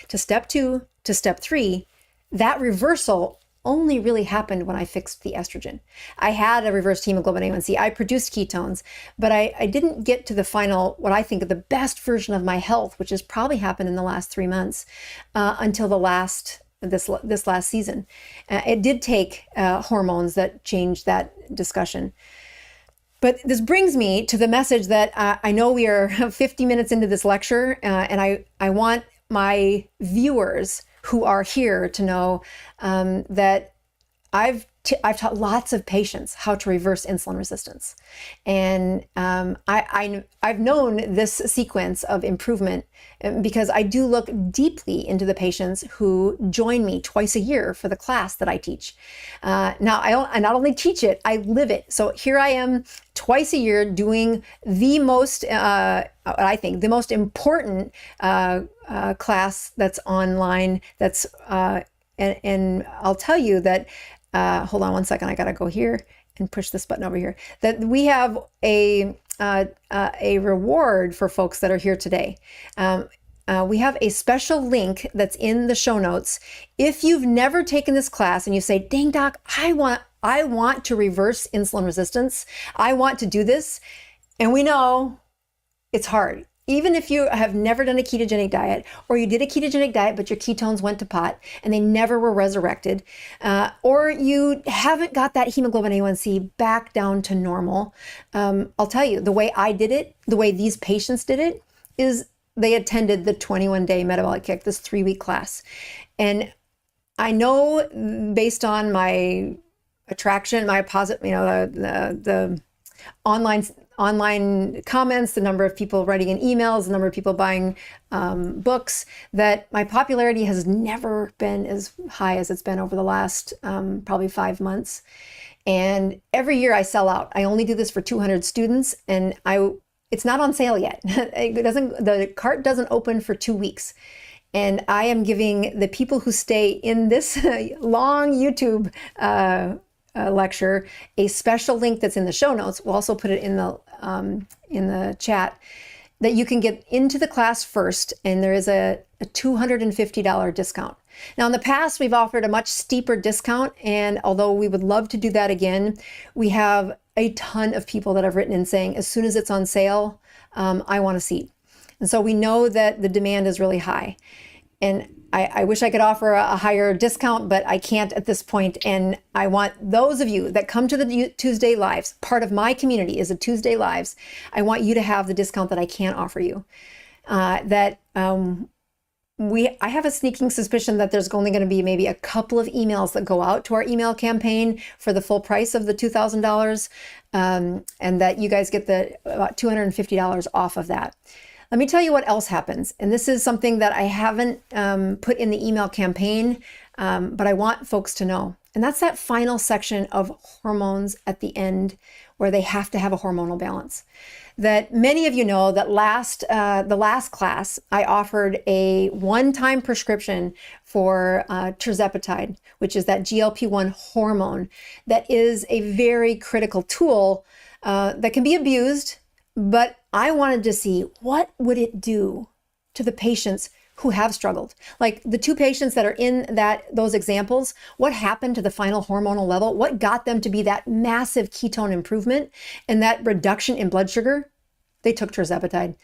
[SPEAKER 1] to step 2 to step 3, that reversal only really happened when I fixed the estrogen. I had a reversed hemoglobin A1C. I produced ketones, but I didn't get to the final, what I think of the best version of my health, which has probably happened in the last 3 months, until this last season. It did take hormones that changed that discussion. But this brings me to the message that I know we are 50 minutes into this lecture, and I want my viewers who are here to know that I've I've taught lots of patients how to reverse insulin resistance. And I've known this sequence of improvement because I do look deeply into the patients who join me twice a year for the class that I teach. Now, I not only teach it, I live it. So here I am twice a year doing the most, I think, the most important class that's online. And I'll tell you that, hold on one second, I gotta go here and push this button over here, that we have a reward for folks that are here today. We have a special link that's in the show notes. If you've never taken this class and you say, dang doc, I want to reverse insulin resistance, I want to do this, and we know it's hard. Even if you have never done a ketogenic diet, or you did a ketogenic diet, but your ketones went to pot and they never were resurrected, or you haven't got that hemoglobin A1C back down to normal, I'll tell you, the way I did it, the way these patients did it, is they attended the 21-day metabolic kick, this 3-week class. And I know based on my attraction, my positive, the online comments, the number of people writing in emails, the number of people buying books, that my popularity has never been as high as it's been over the last probably 5 months. And every year I sell out. I only do this for 200 students, and it's not on sale yet. The cart doesn't open for 2 weeks. And I am giving the people who stay in this long YouTube lecture a special link that's in the show notes. We'll also put it in the chat, that you can get into the class first, and there is a $250 discount. Now, in the past, we've offered a much steeper discount, and although we would love to do that again, we have a ton of people that have written in saying, as soon as it's on sale, I want a seat. And so we know that the demand is really high. And I wish I could offer a higher discount, but I can't at this point. And I want those of you that come to the Tuesday Lives, part of my community is the Tuesday Lives, I want you to have the discount that I can't offer you. I have a sneaking suspicion that there's only going to be maybe a couple of emails that go out to our email campaign for the full price of the $2,000, and that you guys get about $250 off of that. Let me tell you what else happens. And this is something that I haven't put in the email campaign, but I want folks to know. And that's that final section of hormones at the end, where they have to have a hormonal balance. That many of you know that the last class, I offered a one-time prescription for tirzepatide, which is that GLP-1 hormone that is a very critical tool that can be abused. But I wanted to see, what would it do to the patients who have struggled? Like the 2 patients that are in those examples, what happened to the final hormonal level? What got them to be that massive ketone improvement and that reduction in blood sugar? They took tirzepatide.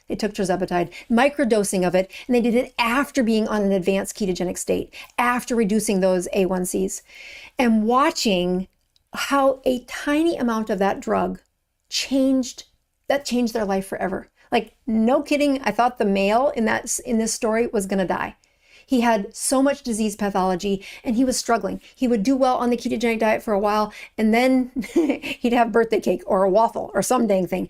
[SPEAKER 1] Microdosing of it, and they did it after being on an advanced ketogenic state, after reducing those A1Cs. And watching how a tiny amount of that drug changed their life forever. Like, no kidding, I thought the male in this story was going to die. He had so much disease pathology, and he was struggling. He would do well on the ketogenic diet for a while, and then he'd have birthday cake or a waffle or some dang thing.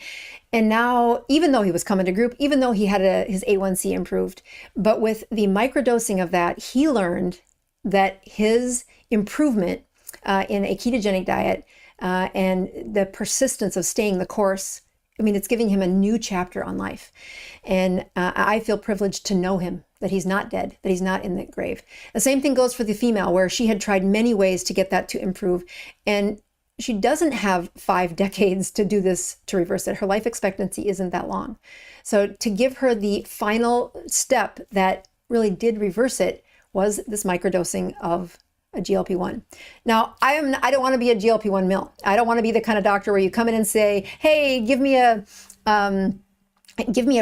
[SPEAKER 1] And now, even though he was coming to group, even though he had his A1C improved, but with the microdosing of that, he learned that his improvement in a ketogenic diet and the persistence of staying the course, I mean, it's giving him a new chapter on life. And I feel privileged to know him, that he's not dead, that he's not in the grave. The same thing goes for the female, where she had tried many ways to get that to improve. And she doesn't have 5 decades to do this, to reverse it. Her life expectancy isn't that long. So to give her the final step that really did reverse it was this microdosing of a GLP-1. Now, I don't want to be a GLP-1 mill. I don't want to be the kind of doctor where you come in and say, hey, give me a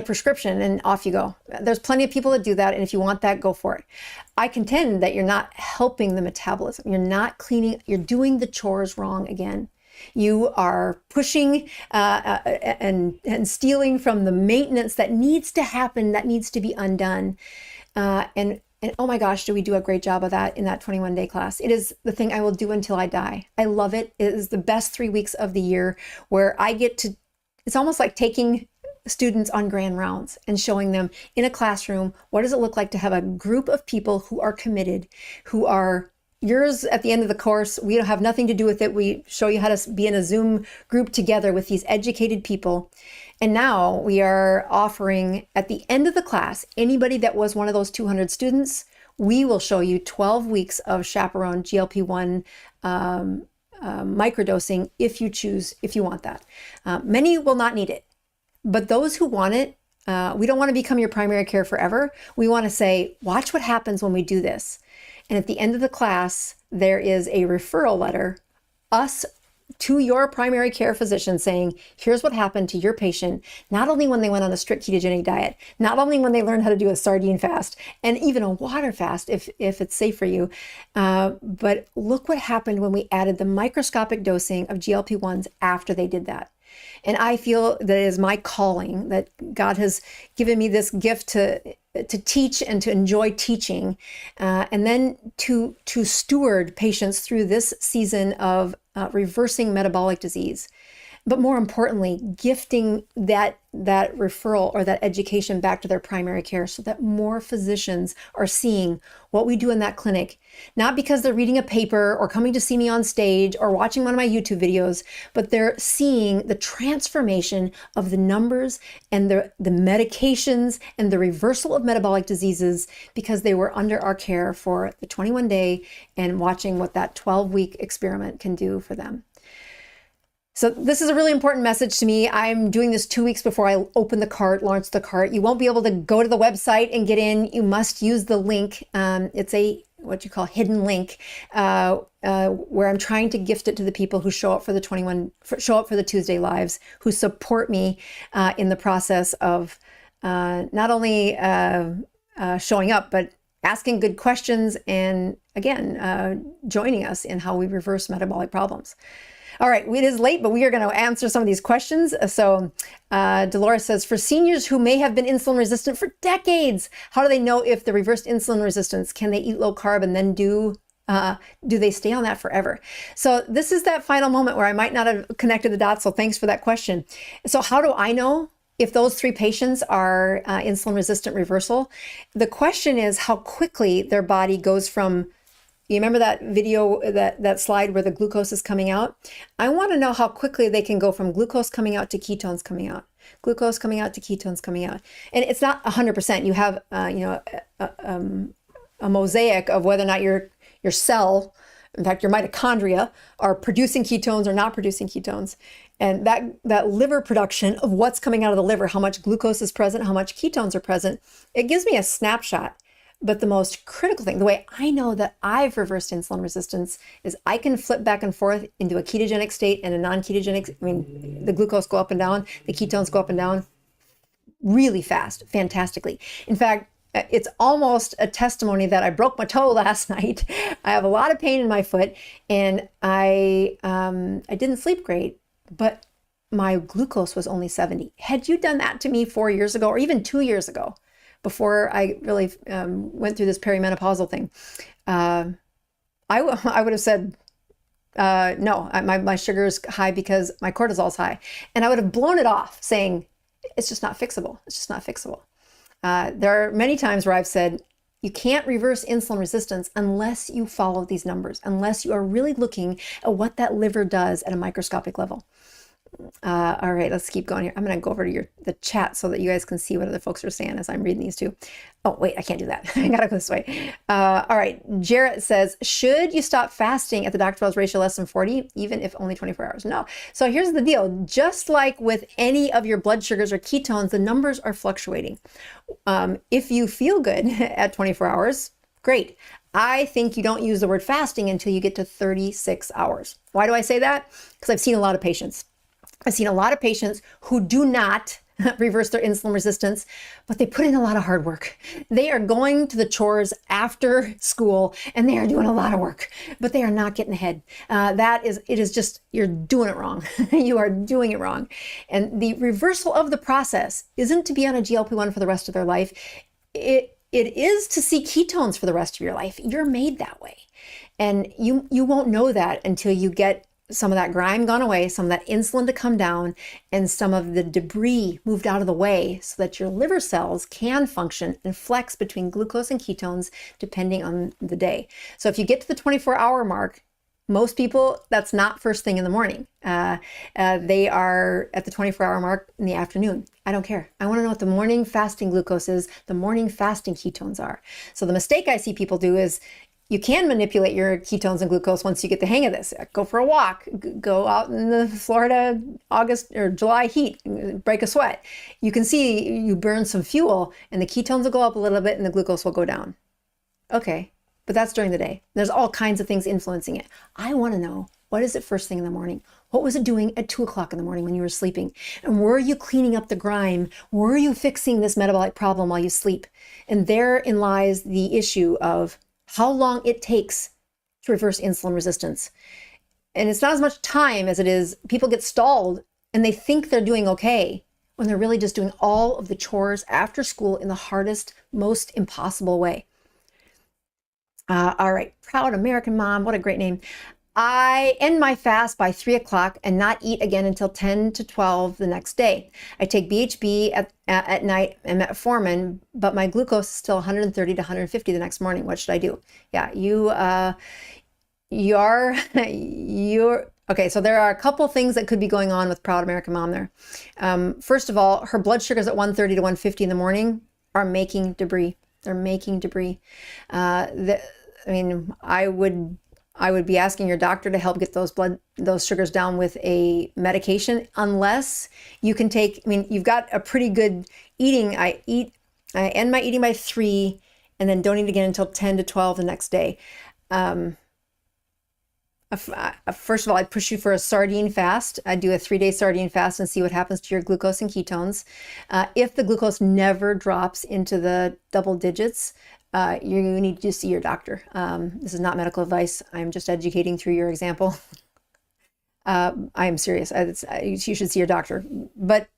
[SPEAKER 1] prescription and off you go. There's plenty of people that do that. And if you want that, go for it. I contend that you're not helping the metabolism. You're not cleaning, you're doing the chores wrong again. You are pushing and stealing from the maintenance that needs to happen, that needs to be undone. And And oh my gosh, do we do a great job of that in that 21-day class. It is the thing I will do until I die. I love it. It is the best 3 weeks of the year where I get to, it's almost like taking students on grand rounds and showing them in a classroom, what does it look like to have a group of people who are committed, who are yours at the end of the course. We don't have nothing to do with it. We show you how to be in a Zoom group together with these educated people. And now we are offering at the end of the class, anybody that was one of those 200 students, we will show you 12 weeks of chaperone GLP-1 microdosing if you choose, if you want that. Many will not need it, but those who want it, we don't want to become your primary care forever. We want to say, watch what happens when we do this. And at the end of the class, there is a referral letter, us to your primary care physician saying, here's what happened to your patient, not only when they went on a strict ketogenic diet, not only when they learned how to do a sardine fast, and even a water fast if it's safe for you, but look what happened when we added the microscopic dosing of GLP-1s after they did that. And I feel that it is my calling, that God has given me this gift to teach and to enjoy teaching, and then to steward patients through this season of reversing metabolic disease. But more importantly, gifting that referral or that education back to their primary care so that more physicians are seeing what we do in that clinic, not because they're reading a paper or coming to see me on stage or watching one of my YouTube videos, but they're seeing the transformation of the numbers and the medications and the reversal of metabolic diseases because they were under our care for the 21-day and watching what that 12-week experiment can do for them. So this is a really important message to me. I'm doing this 2 weeks before I open the cart, launch the cart. You won't be able to go to the website and get in. You must use the link. It's a what you call hidden link, where I'm trying to gift it to the people who show up for the Tuesday lives, who support me in the process of not only showing up, but asking good questions and again, joining us in how we reverse metabolic problems. All right, it is late, but we are going to answer some of these questions. So Dolores says, for seniors who may have been insulin resistant for decades, how do they know if the reversed insulin resistance? Can they eat low carb and then do they stay on that forever? So this is that final moment where I might not have connected the dots. So thanks for that question. So how do I know if those 3 patients are insulin resistant reversal? The question is how quickly their body goes from, you remember that video, that slide where the glucose is coming out? I want to know how quickly they can go from glucose coming out to ketones coming out, glucose coming out to ketones coming out. And it's not 100%. You have, a mosaic of whether or not your cell, in fact, your mitochondria, are producing ketones or not producing ketones. And that liver production of what's coming out of the liver, how much glucose is present, how much ketones are present, it gives me a snapshot. But the most critical thing, the way I know that I've reversed insulin resistance, is I can flip back and forth into a ketogenic state and a non-ketogenic. I mean, the glucose go up and down, the ketones go up and down really fast, fantastically. In fact, it's almost a testimony that I broke my toe last night. I have a lot of pain in my foot, and I didn't sleep great, but my glucose was only 70. Had you done that to me 4 years ago, or even 2 years ago, before I really went through this perimenopausal thing, I would have said, no, my sugar is high because my cortisol is high. And I would have blown it off saying, it's just not fixable. It's just not fixable. There are many times where I've said, you can't reverse insulin resistance unless you follow these numbers, unless you are really looking at what that liver does at a microscopic level. All right, let's keep going here. I'm going to go over to the chat so that you guys can see what other folks are saying as I'm reading these too. Oh, wait, I can't do that. I got to go this way. All right, Jarrett says, should you stop fasting at the Dr. Bell's ratio less than 40, even if only 24 hours? No. So here's the deal. Just like with any of your blood sugars or ketones, the numbers are fluctuating. If you feel good at 24 hours, great. I think you don't use the word fasting until you get to 36 hours. Why do I say that? Because I've seen a lot of patients. I've seen a lot of patients who do not reverse their insulin resistance, but they put in a lot of hard work. They are going to the chores after school and they are doing a lot of work, but they are not getting ahead. It is just, you're doing it wrong. You are doing it wrong. And the reversal of the process isn't to be on a GLP-1 for the rest of their life. it is to see ketones for the rest of your life. You're made that way. And you won't know that until you get some of that grime gone away, some of that insulin to come down, and some of the debris moved out of the way so that your liver cells can function and flex between glucose and ketones depending on the day. So if you get to the 24-hour mark, most people, that's not first thing in the morning. They are at the 24-hour mark in the afternoon. I don't care. I want to know what the morning fasting glucose is, the morning fasting ketones are. So the mistake I see people do is you can manipulate your ketones and glucose once you get the hang of this. Go for a walk, go out in the Florida August or July heat, break a sweat. You can see you burn some fuel and the ketones will go up a little bit and the glucose will go down. Okay, but that's during the day. There's all kinds of things influencing it. I want to know, what is it first thing in the morning? What was it doing at 2 o'clock in the morning when you were sleeping? And were you cleaning up the grime? Were you fixing this metabolic problem while you sleep? And therein lies the issue of how long it takes to reverse insulin resistance. And it's not as much time as it is people get stalled and they think they're doing okay when they're really just doing all of the chores after school in the hardest, most impossible way. All right, Proud American Mom, what a great name. I end my fast by 3 o'clock and not eat again until 10 to 12 the next day. I take BHB at night and metformin, but my glucose is still 130 to 150 the next morning. What should I do? Yeah, you're, okay, so there are a couple things that could be going on with Proud American Mom there. First of all, her blood sugars at 130 to 150 in the morning are making debris. They're making debris. I would be asking your doctor to help get those sugars down with a medication, unless you can take, you've got a pretty good eating. I end my eating by 3 and then don't eat again until 10 to 12 the next day. First of all, I'd push you for a sardine fast. I'd do a 3-day sardine fast and see what happens to your glucose and ketones. If the glucose never drops into the double digits, you need to see your doctor. This is not medical advice. I'm just educating through your example. I am serious. You should see your doctor. But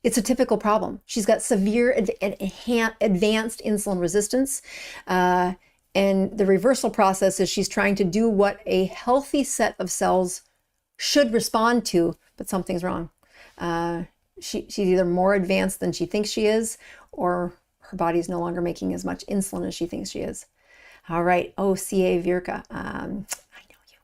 [SPEAKER 1] it's a typical problem. She's got severe advanced insulin resistance. And the reversal process is she's trying to do what a healthy set of cells should respond to, but something's wrong. She's either more advanced than she thinks she is, or her body's no longer making as much insulin as she thinks she is. All right. Oh, CA Virka. I know you.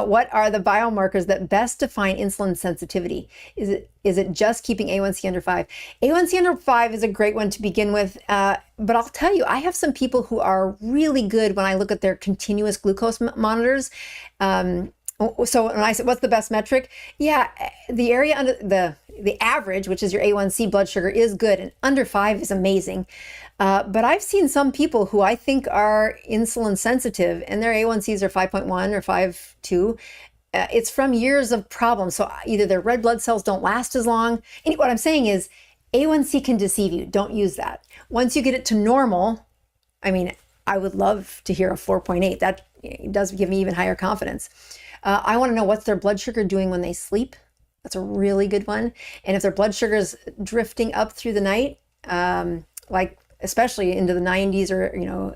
[SPEAKER 1] What are the biomarkers that best define insulin sensitivity? Is it just keeping A1C under 5? A1C under 5 is a great one to begin with. But I'll tell you, I have some people who are really good when I look at their continuous glucose monitors. So when I said, what's the best metric? Yeah, the area under the average, which is your A1C blood sugar, is good, and under 5 is amazing. But I've seen some people who I think are insulin sensitive and their A1Cs are 5.1 or 5.2. It's from years of problems. So either their red blood cells don't last as long. And what I'm saying is A1C can deceive you. Don't use that. Once you get it to normal, I would love to hear a 4.8. That does give me even higher confidence. I want to know what's their blood sugar doing when they sleep. That's a really good one. And if their blood sugar is drifting up through the night, like especially into the 90s or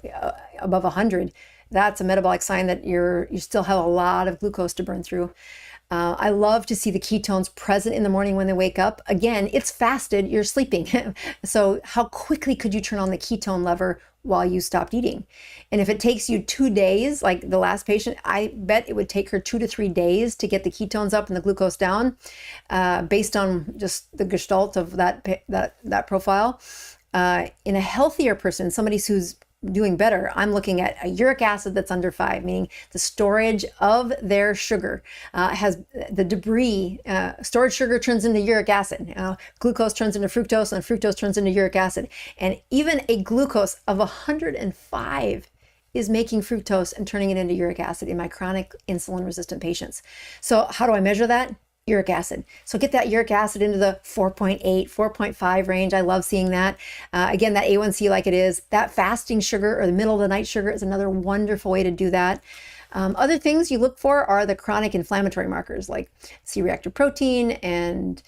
[SPEAKER 1] above 100, that's a metabolic sign that you still have a lot of glucose to burn through. I love to see the ketones present in the morning when they wake up. Again, it's fasted, you're sleeping. So how quickly could you turn on the ketone lever while you stopped eating? And if it takes you 2 days, like the last patient, I bet it would take her 2 to 3 days to get the ketones up and the glucose down, based on just the gestalt of that profile. In a healthier person, somebody who's doing better, I'm looking at a uric acid that's under 5, meaning the storage of their sugar has the debris. Storage sugar turns into uric acid. Glucose turns into fructose, and fructose turns into uric acid. And even a glucose of 105 is making fructose and turning it into uric acid in my chronic insulin resistant patients. So how do I measure that? Uric acid. So get that uric acid into the 4.8, 4.5 range. I love seeing that. Again, that A1C like it is. That fasting sugar or the middle of the night sugar is another wonderful way to do that. Other things you look for are the chronic inflammatory markers like C-reactive protein, and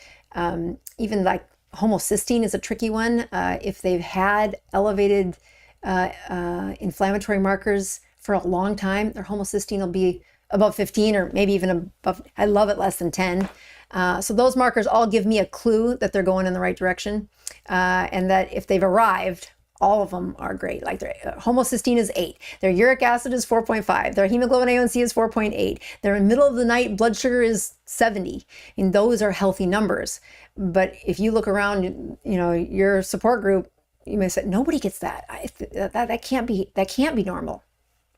[SPEAKER 1] even like homocysteine is a tricky one. If they've had elevated inflammatory markers for a long time. Their homocysteine will be above 15 or maybe even above, I love it, less than 10. So those markers all give me a clue that they're going in the right direction, and that if they've arrived, all of them are great. Like their homocysteine is 8, their uric acid is 4.5, their hemoglobin A1C is 4.8, their middle of the night blood sugar is 70. I mean, those are healthy numbers. But if you look around, your support group, you may say, nobody gets that. That can't be normal.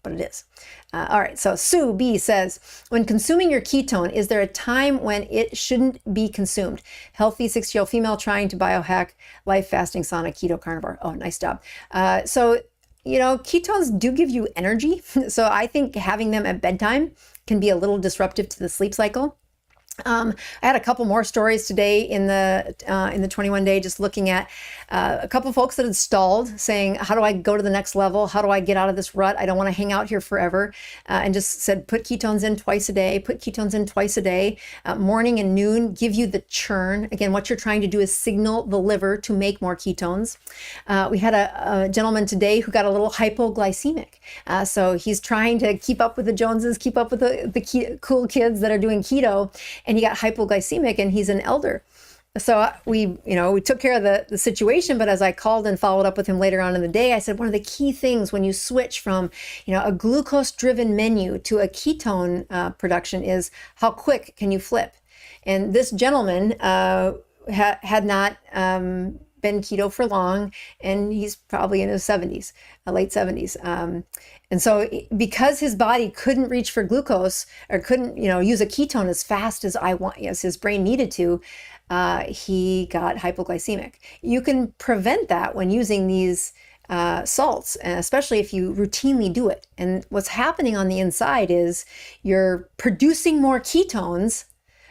[SPEAKER 1] But it is. All right, so Sue B says, when consuming your ketone, is there a time when it shouldn't be consumed? Healthy 60-year-old female trying to biohack life, fasting, sauna, keto, carnivore. Oh, nice job. So ketones do give you energy. So I think having them at bedtime can be a little disruptive to the sleep cycle. I had a couple more stories today in the 21 day, just looking at a couple folks that had stalled, saying, how do I go to the next level? How do I get out of this rut? I don't want to hang out here forever. And just said, put ketones in twice a day, morning and noon, give you the churn. Again, what you're trying to do is signal the liver to make more ketones. We had a gentleman today who got a little hypoglycemic. So he's trying to keep up with the Joneses, keep up with the cool kids that are doing keto. And he got hypoglycemic, and he's an elder. So we took care of the situation, but as I called and followed up with him later on in the day, I said, one of the key things when you switch from, a glucose-driven menu to a ketone production is how quick can you flip? And this gentleman had not been keto for long, and he's probably in his 70s, late 70s. And so because his body couldn't reach for glucose, or couldn't, use a ketone as fast as his brain needed to, he got hypoglycemic. You can prevent that when using these salts, especially if you routinely do it. And what's happening on the inside is you're producing more ketones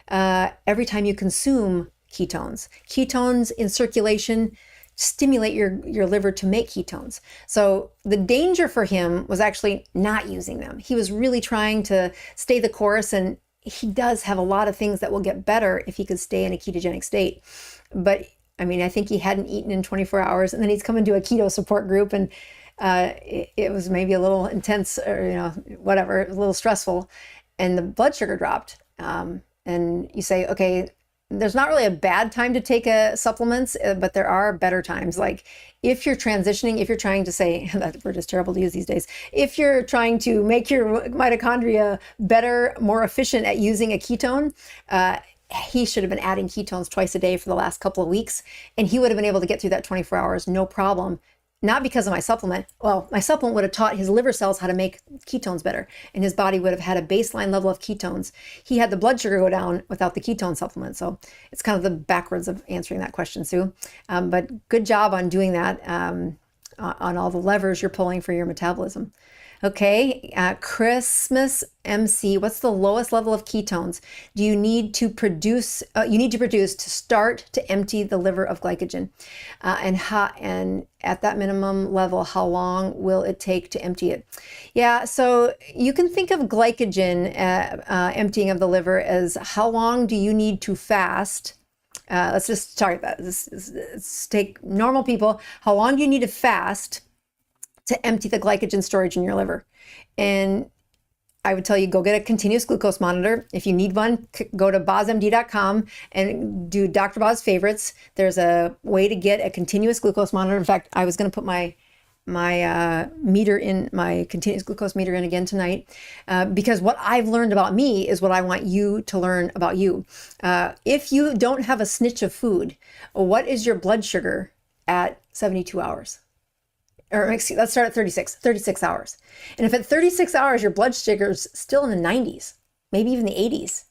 [SPEAKER 1] every time you consume ketones. Ketones in circulation stimulate your liver to make ketones. So the danger for him was actually not using them. He was really trying to stay the course, and he does have a lot of things that will get better if he could stay in a ketogenic state. But I mean, I think he hadn't eaten in 24 hours, and then he's come into a keto support group, and it was maybe a little intense, or whatever, it was a little stressful, and the blood sugar dropped. And you say, okay, there's not really a bad time to take supplements, but there are better times. Like if you're transitioning, if you're trying to say, that word is terrible to use these days, if you're trying to make your mitochondria better, more efficient at using a ketone, he should have been adding ketones twice a day for the last couple of weeks, and he would have been able to get through that 24 hours, no problem. Not because of my supplement. Well, my supplement would have taught his liver cells how to make ketones better, and his body would have had a baseline level of ketones. He had the blood sugar go down without the ketone supplement. So it's kind of the backwards of answering that question, Sue. But good job on doing that, on all the levers you're pulling for your metabolism. Okay, Christmas MC, what's the lowest level of ketones do you need to produce? To start to empty the liver of glycogen, and at that minimum level, how long will it take to empty it? Yeah, so you can think of glycogen emptying of the liver as how long do you need to fast? Let's just target that. Let's take normal people. How long do you need to fast to empty the glycogen storage in your liver? And I would tell you, go get a continuous glucose monitor. If you need one, go to bozmd.com and do Dr. Boz favorites. There's a way to get a continuous glucose monitor. In fact, I was going to put my meter in, my continuous glucose meter in again tonight, because what I've learned about me is what I want you to learn about you. If you don't have a snitch of food, what is your blood sugar at 72 hours? Or let's start at 36 hours. And if at 36 hours, your blood sugar's still in the 90s, maybe even the 80s,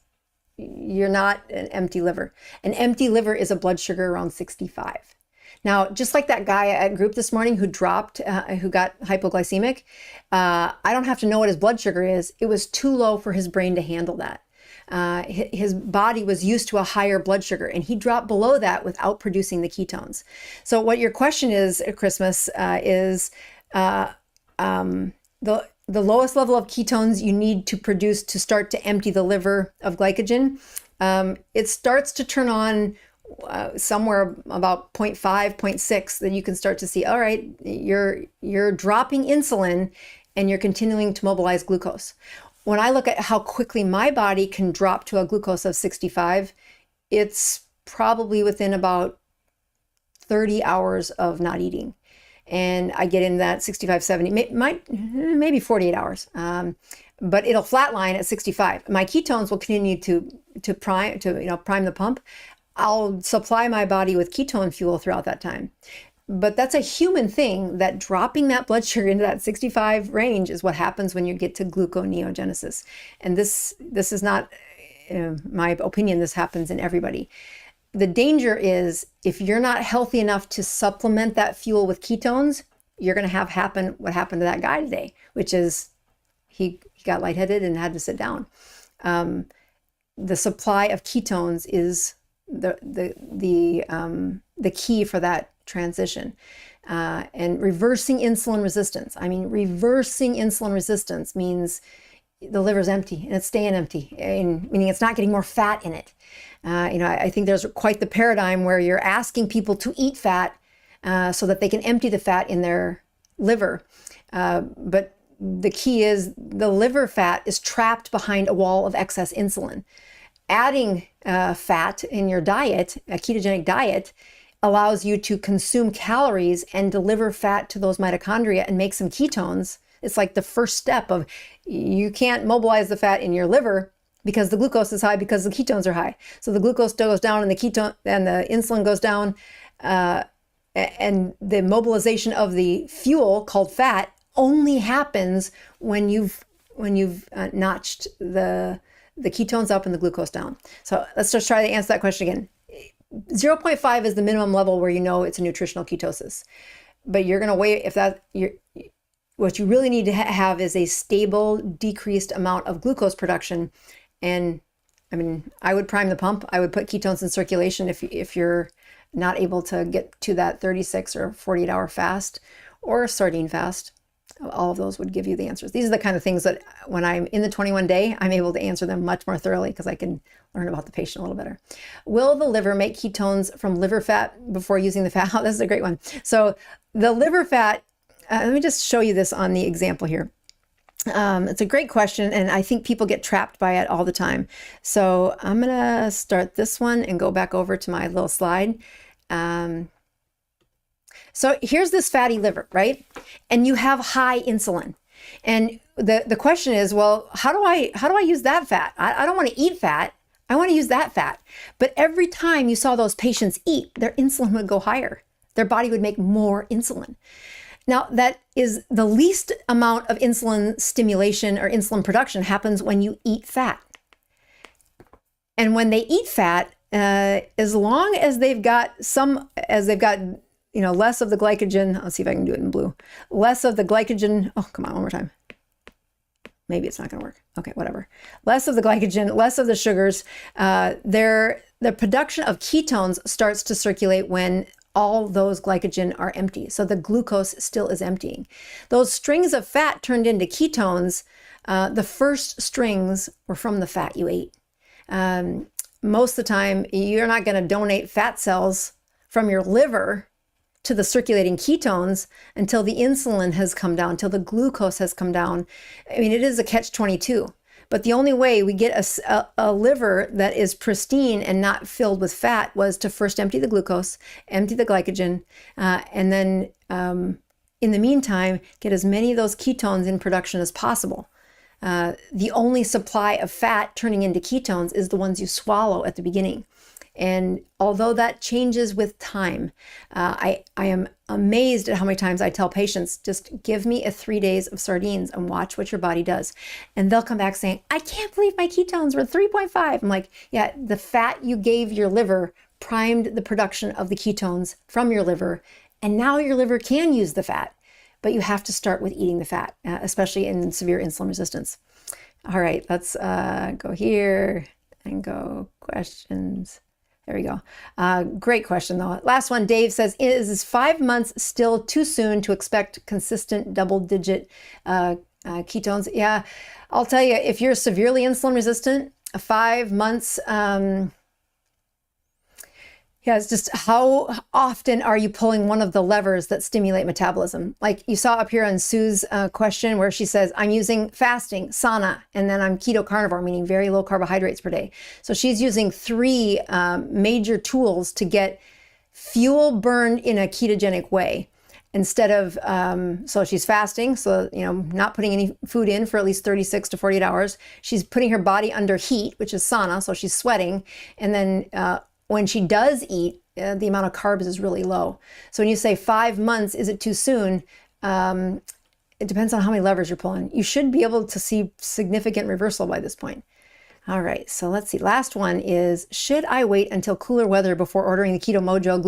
[SPEAKER 1] you're not an empty liver. An empty liver is a blood sugar around 65. Now, just like that guy at group this morning who got hypoglycemic, I don't have to know what his blood sugar is. It was too low for his brain to handle that. His body was used to a higher blood sugar, and he dropped below that without producing the ketones. So what your question is at Christmas is the lowest level of ketones you need to produce to start to empty the liver of glycogen. It starts to turn on somewhere about 0.5, 0.6, then you can start to see, all right, you're dropping insulin and you're continuing to mobilize glucose. When I look at how quickly my body can drop to a glucose of 65, it's probably within about 30 hours of not eating. And I get in that 65, 70, maybe 48 hours. But it'll flatline at 65. My ketones will continue to prime the pump. I'll supply my body with ketone fuel throughout that time. But that's a human thing, that dropping that blood sugar into that 65 range is what happens when you get to gluconeogenesis. And this is not my opinion, this happens in everybody. The danger is if you're not healthy enough to supplement that fuel with ketones, you're going to have happen what happened to that guy today, which is he got lightheaded and had to sit down. The supply of ketones is the key for that transition. And reversing insulin resistance. I mean, reversing insulin resistance means the liver's empty and it's staying empty, meaning it's not getting more fat in it. I think there's quite the paradigm where you're asking people to eat fat so that they can empty the fat in their liver. But the key is the liver fat is trapped behind a wall of excess insulin. Adding fat in your diet, a ketogenic diet, allows you to consume calories and deliver fat to those mitochondria and make some ketones. It's like the first step of, you can't mobilize the fat in your liver because the glucose is high because the ketones are high. So the glucose goes down and the insulin goes down, and the mobilization of the fuel called fat only happens when you've notched the ketones up and the glucose down. So let's just try to answer that question again. 0.5 is the minimum level where you know it's a nutritional ketosis, but you're going to wait what you really need to have is a stable, decreased amount of glucose production. And I mean, I would prime the pump. I would put ketones in circulation if you're not able to get to that 36 or 48 hour fast or a sardine fast. All of those would give you the answers. These are the kind of things that when I'm in the 21 day, I'm able to answer them much more thoroughly because I can learn about the patient a little better. Will the liver make ketones from liver fat before using the fat? Oh, this is a great one. So the liver fat, let me just show you this on the example here. It's a great question, and I think people get trapped by it all the time. So I'm going to start this one and go back over to my little slide. So here's this fatty liver, right? And you have high insulin. And the question is, well, how do I use that fat? I don't want to eat fat. I want to use that fat. But every time you saw those patients eat, their insulin would go higher. Their body would make more insulin. Now, that is the least amount of insulin stimulation or insulin production happens when you eat fat. And when they eat fat, as long as they've got less of the glycogen. Let's see if I can do it in blue. Less of the glycogen. Oh, come on, one more time. Maybe it's not going to work. Okay, whatever. Less of the glycogen, less of the sugars. The production of ketones starts to circulate when all those glycogen are empty. So the glucose still is emptying. Those strings of fat turned into ketones, the first strings were from the fat you ate. Most of the time, you're not going to donate fat cells from your liver to the circulating ketones until the insulin has come down, until the glucose has come down. I mean, it is a catch-22. But the only way we get a liver that is pristine and not filled with fat was to first empty the glucose, empty the glycogen, and then in the meantime, get as many of those ketones in production as possible. The only supply of fat turning into ketones is the ones you swallow at the beginning. And although that changes with time, I am amazed at how many times I tell patients, just give me 3 days of sardines and watch what your body does. And they'll come back saying, I can't believe my ketones were 3.5. I'm like, yeah, the fat you gave your liver primed the production of the ketones from your liver. And now your liver can use the fat, but you have to start with eating the fat, especially in severe insulin resistance. All right, let's go here and go questions. There we go. Great question, though. Last one, Dave says, is 5 months still too soon to expect consistent double-digit ketones? Yeah, I'll tell you, if you're severely insulin resistant, 5 months, Yeah, it's just how often are you pulling one of the levers that stimulate metabolism? Like you saw up here on Sue's question where she says, I'm using fasting, sauna, and then I'm keto carnivore, meaning very low carbohydrates per day. So she's using three major tools to get fuel burned in a ketogenic way. Instead of, so she's fasting, so, not putting any food in for at least 36 to 48 hours. She's putting her body under heat, which is sauna, so she's sweating. And then when she does eat, the amount of carbs is really low. So when you say 5 months, is it too soon? It depends on how many levers you're pulling. You should be able to see significant reversal by this point. All right, so let's see. Last one is, should I wait until cooler weather before ordering the Keto Mojo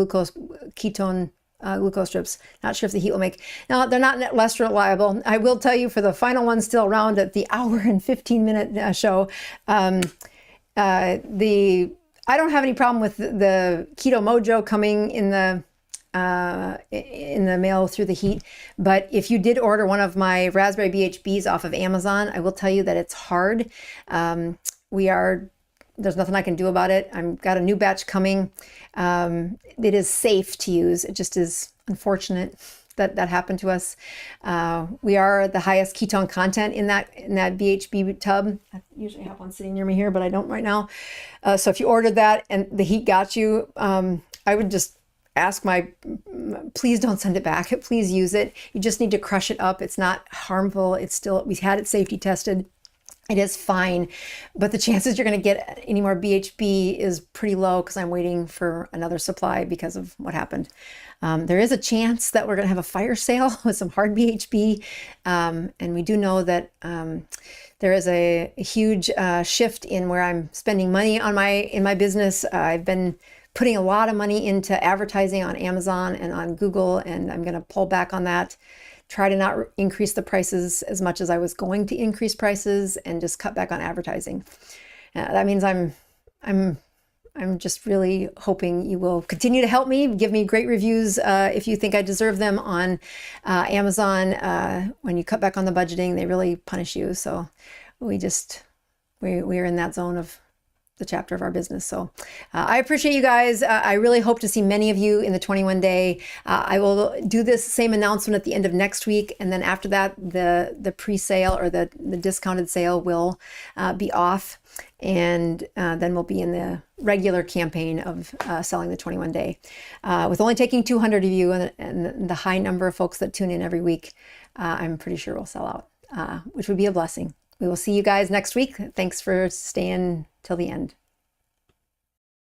[SPEAKER 1] ketone glucose strips? Not sure if the heat will make. Now, they're not less reliable. I will tell you, for the final one still around at the hour and 15-minute show, I don't have any problem with the Keto Mojo coming in the mail through the heat. But if you did order one of my raspberry BHBs off of Amazon, I will tell you that it's hard. There's nothing I can do about it. I've got a new batch coming. It is safe to use. It just is unfortunate that happened to us. We are the highest ketone content in that BHB tub. I usually have one sitting near me here, but I don't right now. So if you ordered that and the heat got you, I would just ask please don't send it back. Please use it. You just need to crush it up. It's not harmful. We've had it safety tested. It is fine, but the chances you're going to get any more BHB is pretty low because I'm waiting for another supply because of what happened. There is a chance that we're going to have a fire sale with some hard BHB, and we do know that there is a huge shift in where I'm spending money in my business. I've been putting a lot of money into advertising on Amazon and on Google, and I'm going to pull back on that. Try to not increase the prices as much as I was going to increase prices, and just cut back on advertising. That means I'm just really hoping you will continue to help me, give me great reviews if you think I deserve them on Amazon. When you cut back on the budgeting, they really punish you. So we're in that zone of the chapter of our business. So I appreciate you guys. I really hope to see many of you in the 21 day. I will do this same announcement at the end of next week. And then after that, the pre-sale or the discounted sale will be off. And then we'll be in the regular campaign of selling the 21 day. With only taking 200 of you and the high number of folks that tune in every week, I'm pretty sure we'll sell out, which would be a blessing. We will see you guys next week. Thanks for staying till the end.